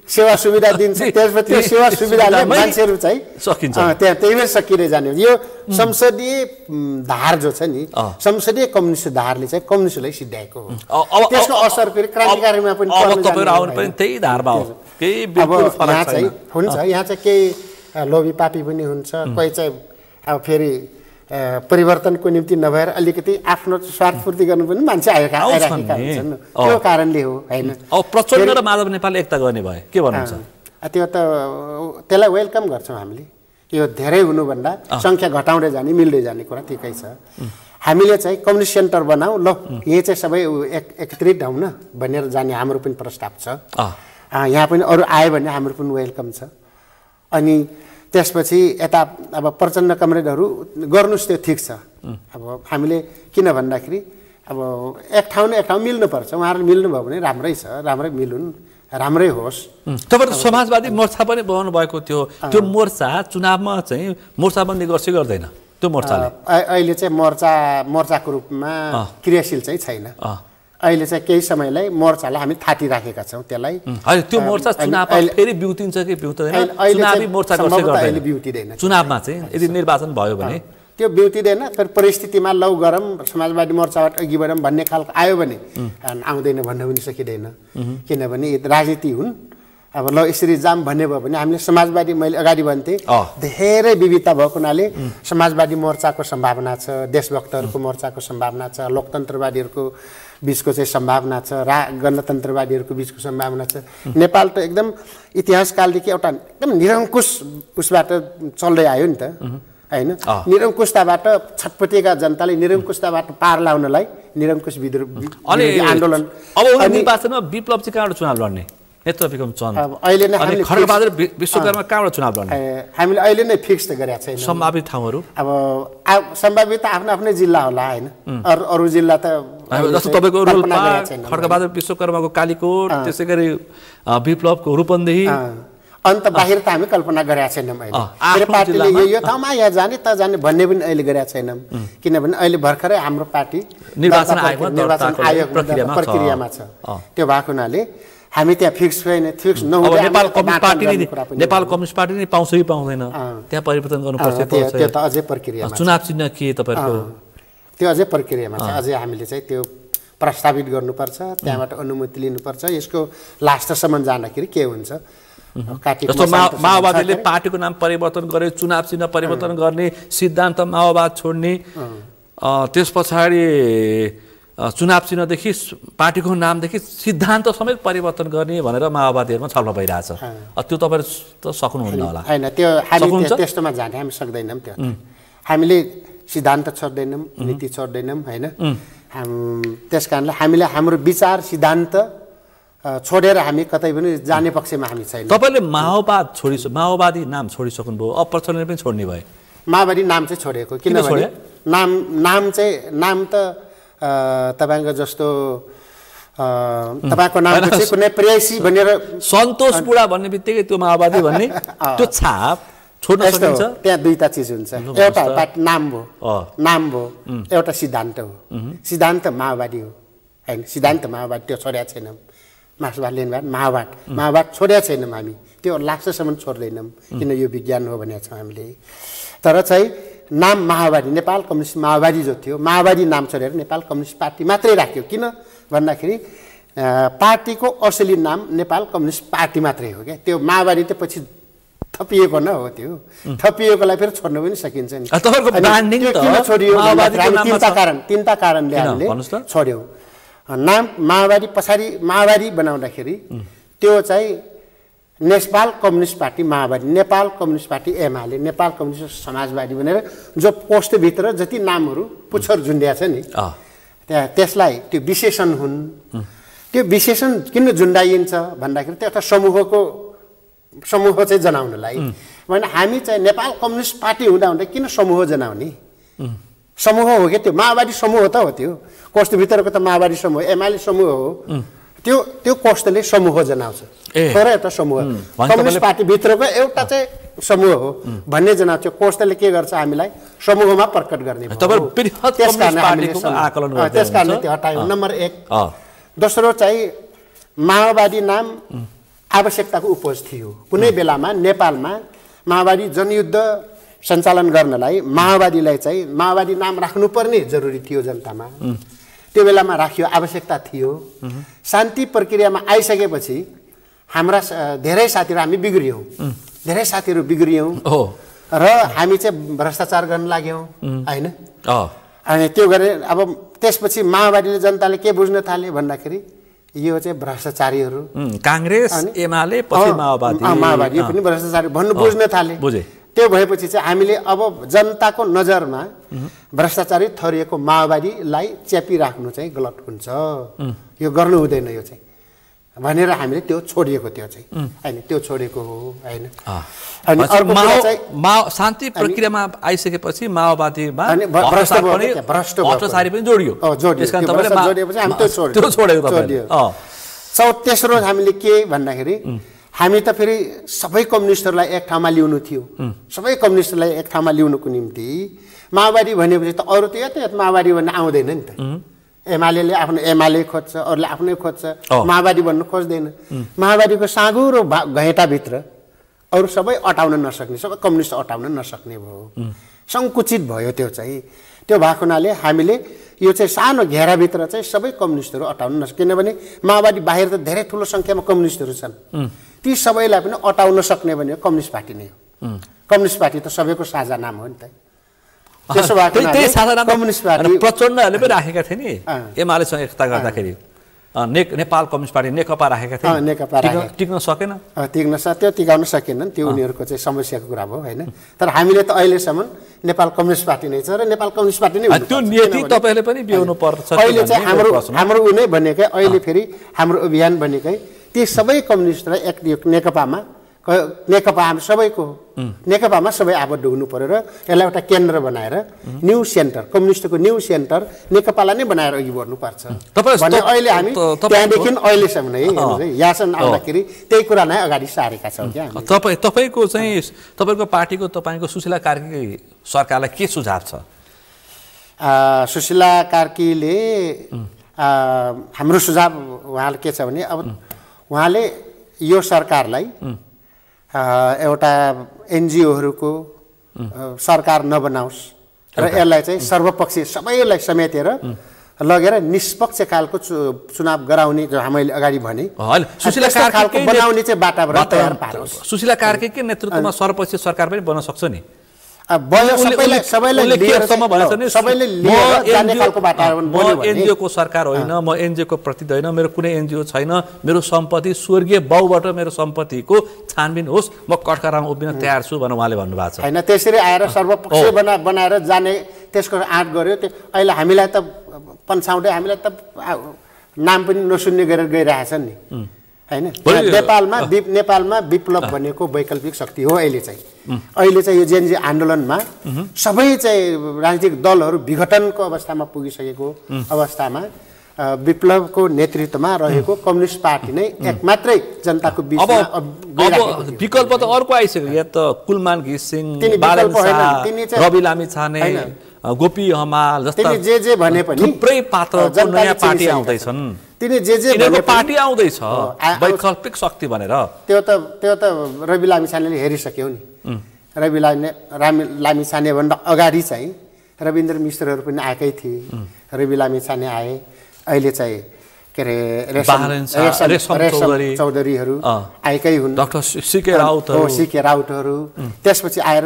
सेवा सुविधा दिन्छ। त्यसपछि त्यो सेवा सुविधाले मान्छेहरू चाहिँ सकिन्छ, त्यहाँ त्यहीमै सकिँदै जाने। यो संसदीय धार जो छ नि, संसदीय कम्युनिस्ट धारले चाहिँ कम्युनिस्टलाई सिद्ध्याएको हो। त्यसको असर फेरि क्रान्तिकारीमा पनि त्यही धारमा हो। अब यहाँ चाहिँ हुन्छ, यहाँ चाहिँ केही लोभी पापी पनि हुन्छ, कोही चाहिँ अब फेरि परिवर्तनको निम्ति नभएर अलिकति आफ्नो स्वार्थपूर्ति गर्नु पनि मान्छे आइरहेका हुन्छन्। त्यो कारणले हो, हैन? अब प्रचण्ड र माधव नेपाल एकता गर्ने भए के भन्नुहुन्छ? त्यो त त्यसलाई वेलकम गर्छौँ हामीले। यो धेरै हुनुभन्दा संख्या घटाउँदै जाने, मिल्दै जाने कुरा ठिकै छ। हामीले चाहिँ कम्युनिस्ट सेन्टर बनाऊ, ल यही चाहिँ सबै एकत्रित हौँ न भनेर जाने हाम्रो पनि प्रस्ताव छ। यहाँ पनि अरू आयो भने हाम्रो पनि वेलकम छ। अनि त्यसपछि यता अब प्रचण्ड कमरेडहरू गर्नुहोस्, त्यो ठिक छ। अब हामीले किन भन्दाखेरि अब एक ठाउँ न एक ठाउँ मिल्नुपर्छ। उहाँहरू मिल्नुभयो भने राम्रै छ, राम्रै मिलुन्, राम्रै होस्। तपाईँ समाजवादी मोर्चा पनि बनाउनु भएको थियो, त्यो मोर्चा चुनावमा चाहिँ मोर्चाबन्दी गर्छ गर्दैन? त्यो मोर्चाले अहिले चाहिँ मोर्चाको रूपमा क्रियाशील चाहिँ छैन। अहिले चाहिँ केही समयलाई मोर्चालाई हामी थाटिराखेका छौँ त्यसलाई होइन त्यो मोर्चा चुनावमा फेरि बिउतिन्छ कि बिउतिँदैन चुनावी मोर्चा कसै अहिले बिउतिँदैन चुनावमा चाहिँ यदि निर्वाचन भयो भने त्यो बिउतिँदैन तर परिस्थितिमा लौ गरम समाजवादी मोर्चाबाट अघि बढौँ भन्ने खालको आयो भने आउँदैन भन्न पनि सकिँदैन किनभने राजनीति हुन् अब ल यसरी जाम भन्ने भयो भने हामीले समाजवादी मैले अगाडि भन्थेँ धेरै विविधता भएको हुनाले समाजवादी मोर्चाको सम्भावना छ देशभक्तहरूको मोर्चाको सम्भावना छ लोकतन्त्रवादीहरूको बिचको चाहिँ सम्भावना छ गणतन्त्रवादीहरूको बिचको सम्भावना छ नेपाल त एकदम इतिहासकालदेखि एउटा एकदम निरङ्कुश उसबाट चल्दै आयो नि त हैन निरङ्कुशताबाट छटपटिएका जनताले निरङ्कुशताबाट पार लाउनलाई निरङ्कुश आन्दोलन अब निर्वाचनमा विप्लव चाहिँ कहाँबाट चुनाव लड्ने नेतृत्व चन्द अहिले नै हामीले खड्गबहादुर विश्वकर्मा कहाँबाट चुनाव लड्ने हामीले अहिले नै फिक्स त गरेका छैन सम्भावित ठाउँहरू अब सम्भावित आफ्नो आफ्नै जिल्ला होला हैन अरू जिल्ला त जस्तो तपाईँको रोल्पा खड्गबहादुर विश्वकर्माको कालीकोट त्यसै गरी विप्लवको रूपन्देही अन्त बाहिर त हामी कल्पना गरेका छैनौँ अहिले पार्टीले यो ठाउँमा यहाँ जाने त जाने भन्ने पनि अहिले गरेका छैनौँ किनभने अहिले भर्खरै हाम्रो पार्टी निर्वाचन आयोग प्रक्रियामा छ त्यो भएको हुनाले हामी त्यहाँ फिक्स छैन फिक्स नहुँदा नेपाल कम्युनिस्ट पार्टी नै पाउँछ कि पाउँदैन त्यहाँ परिवर्तन गर्नुपर्छ त्यो त अझै प्रक्रियामा चुनाव चिन्ह के तपाईँको त्यो अझै प्रक्रियामा छ अझै हामीले चाहिँ त्यो प्रस्तावित गर्नुपर्छ त्यहाँबाट अनुमति लिनुपर्छ यसको लास्टसम्म जाँदाखेरि के हुन्छ जस्तो माओवादीले पार्टीको नाम परिवर्तन गरे चुनाव चिन्ह परिवर्तन गर्ने सिद्धान्त माओवाद छोड्ने त्यस पछाडि चुनाव चिन्हदेखि पार्टीको नामदेखि सिद्धान्त समेत परिवर्तन गर्ने भनेर माओवादीहरूमा छलफल भइरहेछ त्यो तपाईँहरू त सक्नुहुन्न होला होइन त्यो हामी त्यस्तोमा जाने हामी सक्दैनौँ त्यो हामीले सिद्धान्त छोड्दैनौँ नीति छोड्दैनौँ होइन त्यस कारणले हामीले हाम्रो विचार सिद्धान्त छोडेर हामी कतै पनि जाने पक्षमा हामी छैन तपाईँले माओवादी नाम छोडिसक्नुभयो अब प्रचण्डले पनि छोड्ने भयो माओवादी नाम चाहिँ छोडेको किनभने नाम त तपाईँको जस्तो तपाईँको नाम चाहिँ कुनै प्रेयसी भनेर सन्तोष बुढा भन्ने बित्तिकै त्यो माओवादी भन्ने त्यो छाप छोड्न सकिन्छ त्यहाँ दुईटा चिज हुन्छ एउटा नाम भयो एउटा सिद्धान्त हो सिद्धान्त माओवादी हो होइन सिद्धान्त माओवादी त्यो छोडेका छैनौँ मार्क्सवाद लेनिनवाद माओवाद छोडेका छैनौँ हामी त्यो लाग्छसम्म छोड्दैनौँ किन यो विज्ञान हो भनेको छौँ हामीले तर चाहिँ नाम माओवादी नेपाल कम्युनिस्ट माओवादी जो थियो माओवादी नाम छोडेर नेपाल कम्युनिस्ट पार्टी मात्रै राख्यो किन भन्दाखेरि पार्टीको असली नाम नेपाल कम्युनिस्ट पार्टी मात्रै हो क्या त्यो माओवादी त पछि थपिएको न हो त्यो थपिएकोलाई फेरि छोड्न पनि सकिन्छ नि किन छोडियो तिनवटा कारणले हामीले छोड्यौँ नाम माओवादी पछाडि माओवादी बनाउँदाखेरि त्यो चाहिँ नेपाल कम्युनिस्ट पार्टी माओवादी Nepal communist party Emale Nepal communist समाजवादी भनेर जो पोस्टभित्र जति नामहरू पुच्छर झुन्ड्या छ नि त्यसलाई त्यो विशेषण हुन् त्यो विशेषण किन झुन्डाइन्छ भन्दाखेरि त्यो एउटा समूह चाहिँ जनाउनलाई भने हामी चाहिँ नेपाल कम्युनिस्ट पार्टी हुँदा किन समूह जनाउने समूह हो कि त्यो माओवादी समूह त हो त्यो कोष्ठभित्रको त माओवादी समूह एमाले समूह हो त्यो कोष्ठले समूह जनाउँछ तर एउटा समूह कम्युनिस्ट पार्टीभित्रको एउटा चाहिँ समूह हो भन्ने जनाउँछ कोष्ठले के गर्छ हामीलाई समूहमा प्रकट गर्ने त्यस कारणले त्यो हटायो नम्बर 1 दोस्रो चाहिँ माओवादी नाम आवश्यकताको उपज थियो कुनै बेलामा नेपालमा माओवादी जनयुद्ध सञ्चालन गर्नलाई माओवादीलाई चाहिँ माओवादी नाम राख्नुपर्ने जरुरी थियो जनतामा त्यो बेलामा राखियो आवश्यकता थियो शान्ति प्रक्रियामा आइसकेपछि हाम्रा धेरै साथीहरू हामी बिग्रियौँ र हामी चाहिँ भ्रष्टाचार गर्न लाग्यौँ होइन अनि त्यो गरे अब त्यसपछि माओवादीले जनताले के बुझ्न थाले भन्दाखेरि यो चाहिँ भ्रष्टाचारीहरू कांग्रेस एमाले पछि माओवादी पनि भ्रष्टाचारी भन्नु बुझ्न थाले त्यो भएपछि चाहिँ हामीले अब जनताको नजरमा भ्रष्टाचारी थरिएको माओवादीलाई च्यापिराख्नु चाहिँ गलत हुन्छ यो गर्नु हुँदैन यो चाहिँ भनेर हामीले त्यो छोडिएको त्यो चाहिँ हैन त्यो छोडेको हो हैन अनि अर्को चाहिँ शान्ति प्रक्रियामा आइसकेपछि माओवादीमा भ्रष्टाचारी पनि जोडियो त्यसकारण तपाईले जोडिएपछि हामी त्यो छोडेको तपाईले तेस्रो हामीले के भन्दाखेरि हामी त फेरि सबै कम्युनिस्टहरूलाई एक ठाउँमा ल्याउनु थियो सबै कम्युनिस्टलाई एक ठाउँमा ल्याउनुको निम्ति माओवादी भनेपछि त अरु त यता माओवादी भन्ने आउँदैन नि त एमाले आफ्नो एमाले खोज्छ, अरूले आफ्नै खोज्छ, माओवादी भन्नु खोज्दैन। माओवादीको साँगुरो घैँटाभित्र अरू सबै अटाउन नसक्ने, सबै कम्युनिस्ट अटाउन नसक्ने भयो, सङ्कुचित भयो। त्यो चाहिँ त्यो भएको हुनाले हामीले यो चाहिँ सानो घेराभित्र चाहिँ सबै कम्युनिस्टहरू अटाउन नसक्ने, किनभने माओवादी बाहिर त धेरै ठुलो सङ्ख्यामा कम्युनिस्टहरू छन्। ती सबैलाई पनि अटाउन सक्ने भनेको कम्युनिस्ट पार्टी नै हो। कम्युनिस्ट पार्टी त सबैको साझा नाम हो नि त। त्यसो भएको कम्युनिस्ट पार्टी प्रचण्डहरूले पनि राखेका थिए नि एमालेसँग एकता गर्दाखेरि, नेपाल कम्युनिस्ट पार्टी नेकपा राखेका थिए, नेकपा टिक्न सकेन, त्यो टिकाउन सकेनन्। त्यो उनीहरूको चाहिँ समस्याको कुरा भयो होइन। तर हामीले त अहिलेसम्म नेपाल कम्युनिस्ट पार्टी नै छ र नेपाल कम्युनिस्ट पार्टी नै त्यो नीति तपाईँले पनि बिहोर्नु पर्छ। अहिले चाहिँ हाम्रो उ नै भनेकै, अहिले फेरि हाम्रो अभियान भनेकै ती सबै कम्युनिस्टलाई एक नेकपा हामी सबैको नेकपामा सबै आबद्ध हुनु पर्यो र यसलाई एउटा केन्द्र बनाएर न्यू सेन्टर, कम्युनिस्टको न्यू सेन्टर नेकपालाई नै बनाएर अघि बढ्नुपर्छ भने अहिले हामी त्यहाँदेखि अहिलेसम्म नै यहाँसम्म आउँदाखेरि त्यही कुरा नै अगाडि सारेका छौँ। क्या तपाईँको चाहिँ तपाईँको पार्टीको तपाईँको सुशीला कार्की सरकारलाई के सुझाव छ? सुशीला कार्कीले हाम्रो सुझाव उहाँले के छ भने अब उहाँले यो सरकारलाई एउटा एनजिओहरूको सरकार नबनाओस् र यसलाई चाहिँ सर्वपक्षीय सबैलाई समेटेर लगेर निष्पक्ष खालको चुनाव गराउने जो हामीले अगाडि भने सुशीला कार्की बनाउने चाहिँ वातावरण तयार पारोस्। सुशीला कार्कीकै नेतृत्वमा सर्वपक्षीय सरकार पनि बन्न सक्छ नि? सबैले एनजिओको सरकार होइन, म एनजिओको प्रतिनिधि होइन, मेरो कुनै एनजिओ छैन, मेरो सम्पत्ति स्वर्गीय बाउबाट मेरो सम्पत्तिको छानबिन होस्, म कठघरामा उभिन तयार छु भनेर उहाँले भन्नुभएको छ होइन। त्यसरी आएर सर्वपक्षीय बनाएर जाने त्यसको आँट गर्यो। अहिले हामीलाई त पन्छाउँदै हामीलाई त नाम पनि नसुन्ने गरेर गइरहेछन् नि होइन। नेपालमा विप्लव भनेको वैकल्पिक शक्ति हो। अहिले चाहिँ यो जेएनजी आन्दोलनमा सबै चाहिँ राजनीतिक दलहरू विघटनको अवस्थामा पुगिसकेको अवस्थामा विप्लवको नेतृत्वमा रहेको कम्युनिस्ट पार्टी नै एक मात्रै जनताको बिचमा विकल्प त अर्को आइसक्यो। यहाँ त कुलमान घिसिङ, बालन शाह, रवि लामिछाने, गोपी हमाल जस्ता जे भने पनि थुप्रै पात्रको नयाँ पार्टी आउँदैछन्। तिनी जे पार्टी आउँदैछ वैकल्पिक शक्ति भनेर त्यो त रवि लामिछानेले हेरिसक्यो नि। रवि लामिछाने भन्दा अगाडि चाहिँ रविन्द्र मिश्रहरू पनि आएकै थिए। रवि लामिछाने आए, अहिले चाहिँ के अरे रेशम चौधरीहरू आएकै हुन्, डाक्टर सीके राउतहरू। त्यसपछि आएर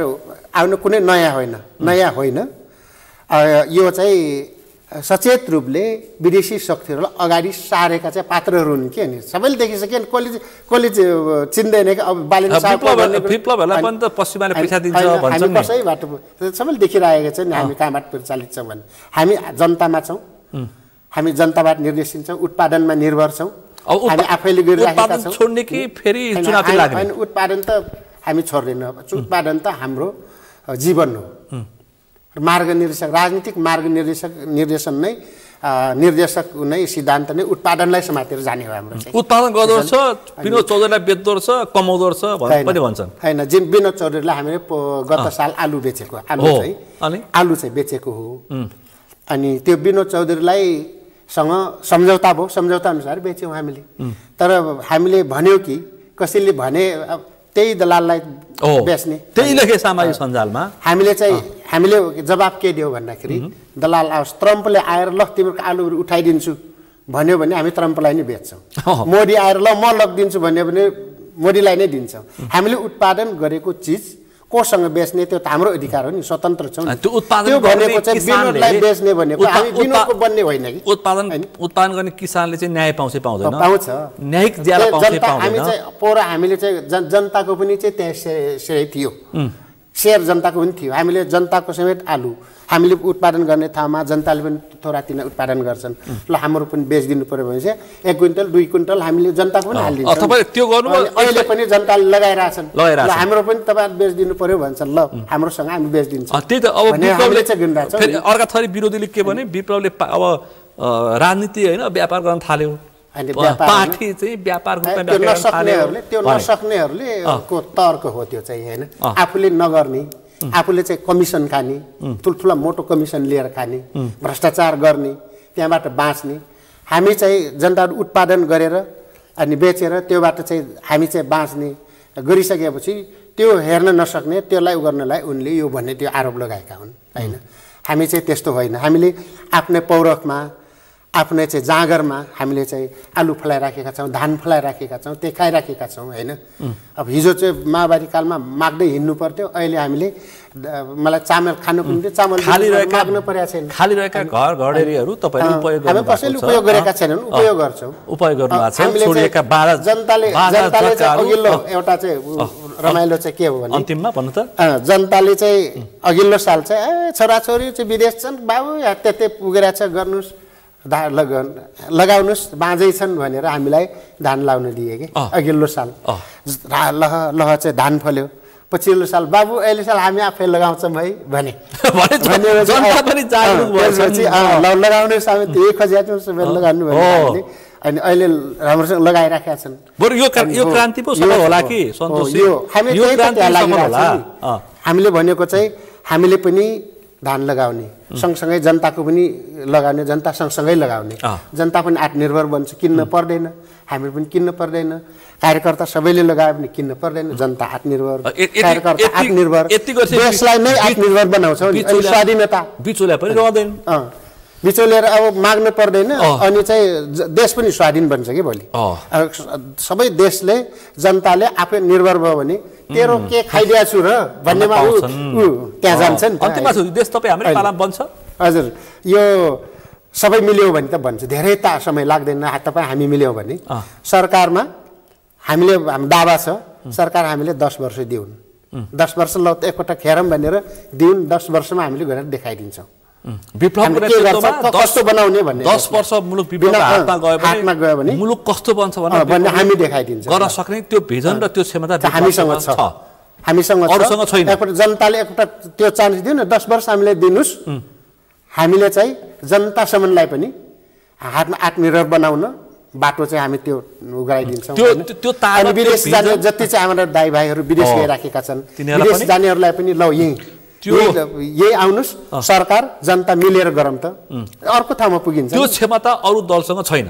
आउनु कुनै नयाँ होइन। यो चाहिँ सचेत रूपले विदेशी शक्तिहरूलाई अगाडि सारेका चाहिँ पात्रहरू हुन् कि अनि सबैले देखिसके। कसले चिन्दैन कि अब बालन विप्लवहरूलाई पनि त पश्चिमाले पैसा दिन्छ भन्छ नि, कसैबाट सबैले देखिरहेका छन् हामी कहाँबाट परिचालित छौँ भने। हामी जनतामा छौँ, हामी जनताबाट निर्देशित छौँ, उत्पादनमा निर्भर छौँ, हामी आफैले गरिरहेका छौँ। छोड्ने कि फेरि चुनावतिर लाग्ने? उत्पादन त हामी छोड्दैनौँ, उत्पादन त हाम्रो जीवन हो। राजनीतिक मार्ग निर्देशन नै निर्देशक नै सिद्धान्त नै उत्पादनलाई समातेर जाने हो। हाम्रो उत्पादन गर्दो रहेछ, विनोद चौधरीलाई बेच्दो रहेछ, कमाउँदो रहेछ पनि भन्छन् होइन। विनोद चौधरीलाई हामीले गत साल आलु बेचेको, आलु चाहिँ बेचेको हो। अनि त्यो विनोद चौधरीलाई सँग सम्झौता भयो, सम्झौता अनुसार बेच्यौँ हामीले। तर हामीले भन्यो कि कसैले भने त्यही दलाललाई बेच्ने, त्यही लेखे सामाजिक सञ्जालमा। हामीले जवाब के दियो भन्दाखेरि दलाल आओस्, ट्रम्पले आएर ल तिम्रो आलुहरू उठाइदिन्छु भन्यो भने हामी ट्रम्पलाई नै बेच्छौँ। मोदी आएर ल म लगिदिन्छु भन्यो भने मोदीलाई नै दिन्छौँ। हामीले उत्पादन गरेको चिज कोसँग बेच्ने त्यो त हाम्रो अधिकार हो नि, स्वतन्त्र छौँ। त्यो भनेको चाहिँ विनोदलाई बेच्ने भनेको हामी विनोदको बन्ने होइन कि। उत्पादन गर्ने किसानले चाहिँ न्याय पाउँछ पाउँछ, न्यायिक ज्याला पाउँछ पाउँदैन। हामी चाहिँ हामीले चाहिँ जनताको पनि चाहिँ त्यहाँ सेयर थियो, सेयर जनताको पनि थियो। हामीले जनताको समेत आलु हामीले उत्पादन गर्ने ठाउँमा जनताले पनि थोरा तिना उत्पादन गर्छन्। ल हाम्रो पनि बेचिदिनु पर्यो भने चाहिँ 1 क्विन्टल 2 क्विन्टल हामीले जनताको पनि हालिदिन्छौँ। अहिले पनि जनताले लगाइरहेछन्, ल हाम्रो पनि तपाईँ बेचिदिनु पर्यो भन्छन्, ल हाम्रोसँग हामी बेचिदिन्छौँ। त्यही त अब विप्लवले चाहिँ फेरि अर्का थरी विरोधीले के भने विप्लवले अब राजनीति होइन व्यापार गर्न थाल्यो, पार्टी चाहिँ व्यापार त्यो नसक्नेहरूले को तर्क हो त्यो चाहिँ होइन। आफूले नगर्ने, आफूले चाहिँ कमिसन खाने, ठुल्ठुला मोटो कमिसन लिएर खाने, भ्रष्टाचार गर्ने, त्यहाँबाट बाँच्ने, हामी चाहिँ जनताहरू उत्पादन गरेर अनि बेचेर त्योबाट चाहिँ हामी चाहिँ बाँच्ने गरिसकेपछि त्यो हेर्न नसक्ने, त्यसलाई गर्नलाई उनले यो भन्ने त्यो आरोप लगाएका हुन् हैन। हामी चाहिँ त्यस्तो होइन, हामीले आफ्नै पौरखमा आफ्नै चाहिँ जाँगरमा हामीले चाहिँ आलु फलाइराखेका छौँ, धान फलाइराखेका छौँ, त्यो खाइराखेका छौँ हैन। अब हिजो चाहिँ माओवादी कालमा माग्दै हिँड्नु पर्थ्यो, अहिले हामीले मलाई चामल खानुको निम्ति चामल माग्नु परेको छैन। खालिरहेका घर घडेरीहरू तपाईले उपयोग हामी कसैले उपयोग गरेका छैनन्, उपयोग गर्छौँ, उपयोग गर्नु भएको छ। छोडिएका बाजा जनताले चाहिँ अघिल्लो एउटा चाहिँ रमाइलो चाहिँ के हो भने अन्तिममा भन्नु त जनताले चाहिँ अघिल्लो साल चाहिँ छोराछोरी चाहिँ विदेश छन् बाबु या त्यतै पुगेर छ गर्नुस् लगाउनुस् बाँझै छन् भनेर हामीलाई धान लाउन दिए कि अघिल्लो साल। लह लह चाहिँ धान फल्यो, पछिल्लो साल बाबु अहिले साल हामी आफै लगाउँछौँ है भने लगाउनुहोस् हामी त्यही खोजिया छौँ लगाउनु भने अनि अहिले राम्रोसँग लगाइराखेका छन्। बरु यो क्रान्ति पो सबै होला कि सन्तोष, हामीले भनेको चाहिँ हामीले पनि धान लगाउने सँगसँगै जनताको पनि लगाउने, जनता सँगसँगै लगाउने, जनता पनि आत्मनिर्भर बन्छ, किन्न पर्दैन, हामी पनि किन्न पर्दैन, कार्यकर्ता सबैले लगायो भने किन्न पर्दैन, जनता आत्मनिर्भर, कार्यकर्ता आत्मनिर्भर, देशलाई नै आत्मनिर्भर बनाउँछौँ। स्वाधीनता बिचौलिया पनि रहँदैन, बिचौलिएर अब माग्नु पर्दैन अनि चाहिँ देश पनि स्वाधीन बन्छ कि भोलि। सबै देशले जनताले आफै निर्भर भयो भने तेरो के खाइदिया छु र भन्नेमा त्यहाँ जान्छन्। अन्तिममा देश तपाईँ हाम्रै पालामा बन्छ। हजुर, यो सबै मिल्यो भने त भन्छ, धेरै समय लाग्दैन। तपाईँ हामी मिल्यौँ भने सरकारमा हामीले हाम्रो दावा छ, सरकार हामीले 10 वर्ष दिउन्, 10 वर्ष ल एकपल्ट खेरौँ भनेर दिउन्, 10 वर्षमा हामीले गरेर देखाइदिन्छौँ कस्तो बनाउने भन्ने। 10 वर्ष मुलुक हातमा गयो भने मुलुक कस्तो बन्छ भन्ने हामी देखाइदिन्छौँ। गर्न सक्ने त्यो भिजन र त्यो क्षमता हामीसँग छ, हामीसँग अरूसँग छैन। जनताले एकपल्ट त्यो चान्स दिनु न, 10 वर्ष हामीले दिनुहोस्, हामीले चाहिँ जनतासम्मलाई पनि हातमा आत्मनिर्भर बनाउन बाटो चाहिँ हामी त्यो गराइदिन्छौँ। विदेश जाने जति चाहिँ हाम्रो दाइ भाइहरू विदेश गइराखेका छन्, विदेश जानेहरूलाई पनि ल यही आउनुहोस्, सरकार जनता मिलेर गरौँ त, अर्को ठाउँमा पुगिन्छ। त्यो क्षमता अरू दलसँग छैन,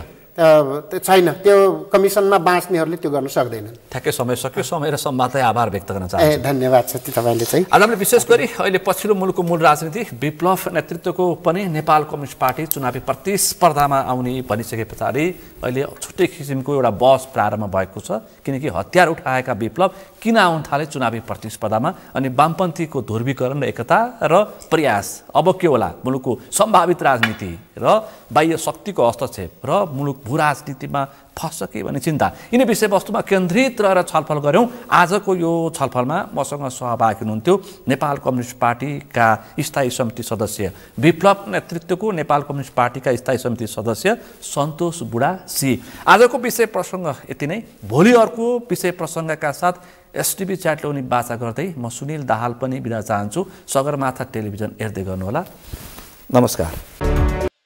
त्यो कमिसनमा बाँच्नेहरूले त्यो गर्न सक्दैनन्। ठ्याक्कै समय सक्यो, समय र सम्वादलाई आभार व्यक्त गर्न चाहन्छु। धन्यवाद छ तपाईँले चाहिँ। आज हामीले विशेष गरी अहिले पछिल्लो मुलुकको मूल राजनीति विप्लव नेतृत्वको पनि नेपाल कम्युनिस्ट पार्टी चुनावी प्रतिस्पर्धामा आउने भनिसके पछाडि अहिले छुट्टै किसिमको एउटा बहस प्रारम्भ भएको छ, किनकि हतियार उठाएका विप्लव किन आउन थाले चुनावी प्रतिस्पर्धामा, अनि वामपन्थीको ध्रुवीकरण र एकता र प्रयास अब के होला, मुलुकको सम्भावित राजनीति र बाह्य शक्तिको हस्तक्षेप र मुलुक भू राजनीतिमा फस्छ कि भन्ने चिन्ता, यिनै विषयवस्तुमा केन्द्रित रहेर छलफल गऱ्यौँ। आजको यो छलफलमा मसँग सहभागी हुनुहुन्थ्यो नेपाल कम्युनिस्ट पार्टीका स्थायी समिति सदस्य, विप्लव नेतृत्वको नेपाल कम्युनिस्ट पार्टीका स्थायी समिति सदस्य सन्तोष बुढा सी। आजको विषय प्रसङ्ग यति नै। भोलि अर्को विषय प्रसङ्गका साथ एसटिभी च्याटलोनी बाचा गर्दै म सुनिल दाहाल पनि बिदा चाहन्छु। सगरमाथा टेलिभिजन हेर्दै गर्नुहोला। नमस्कार।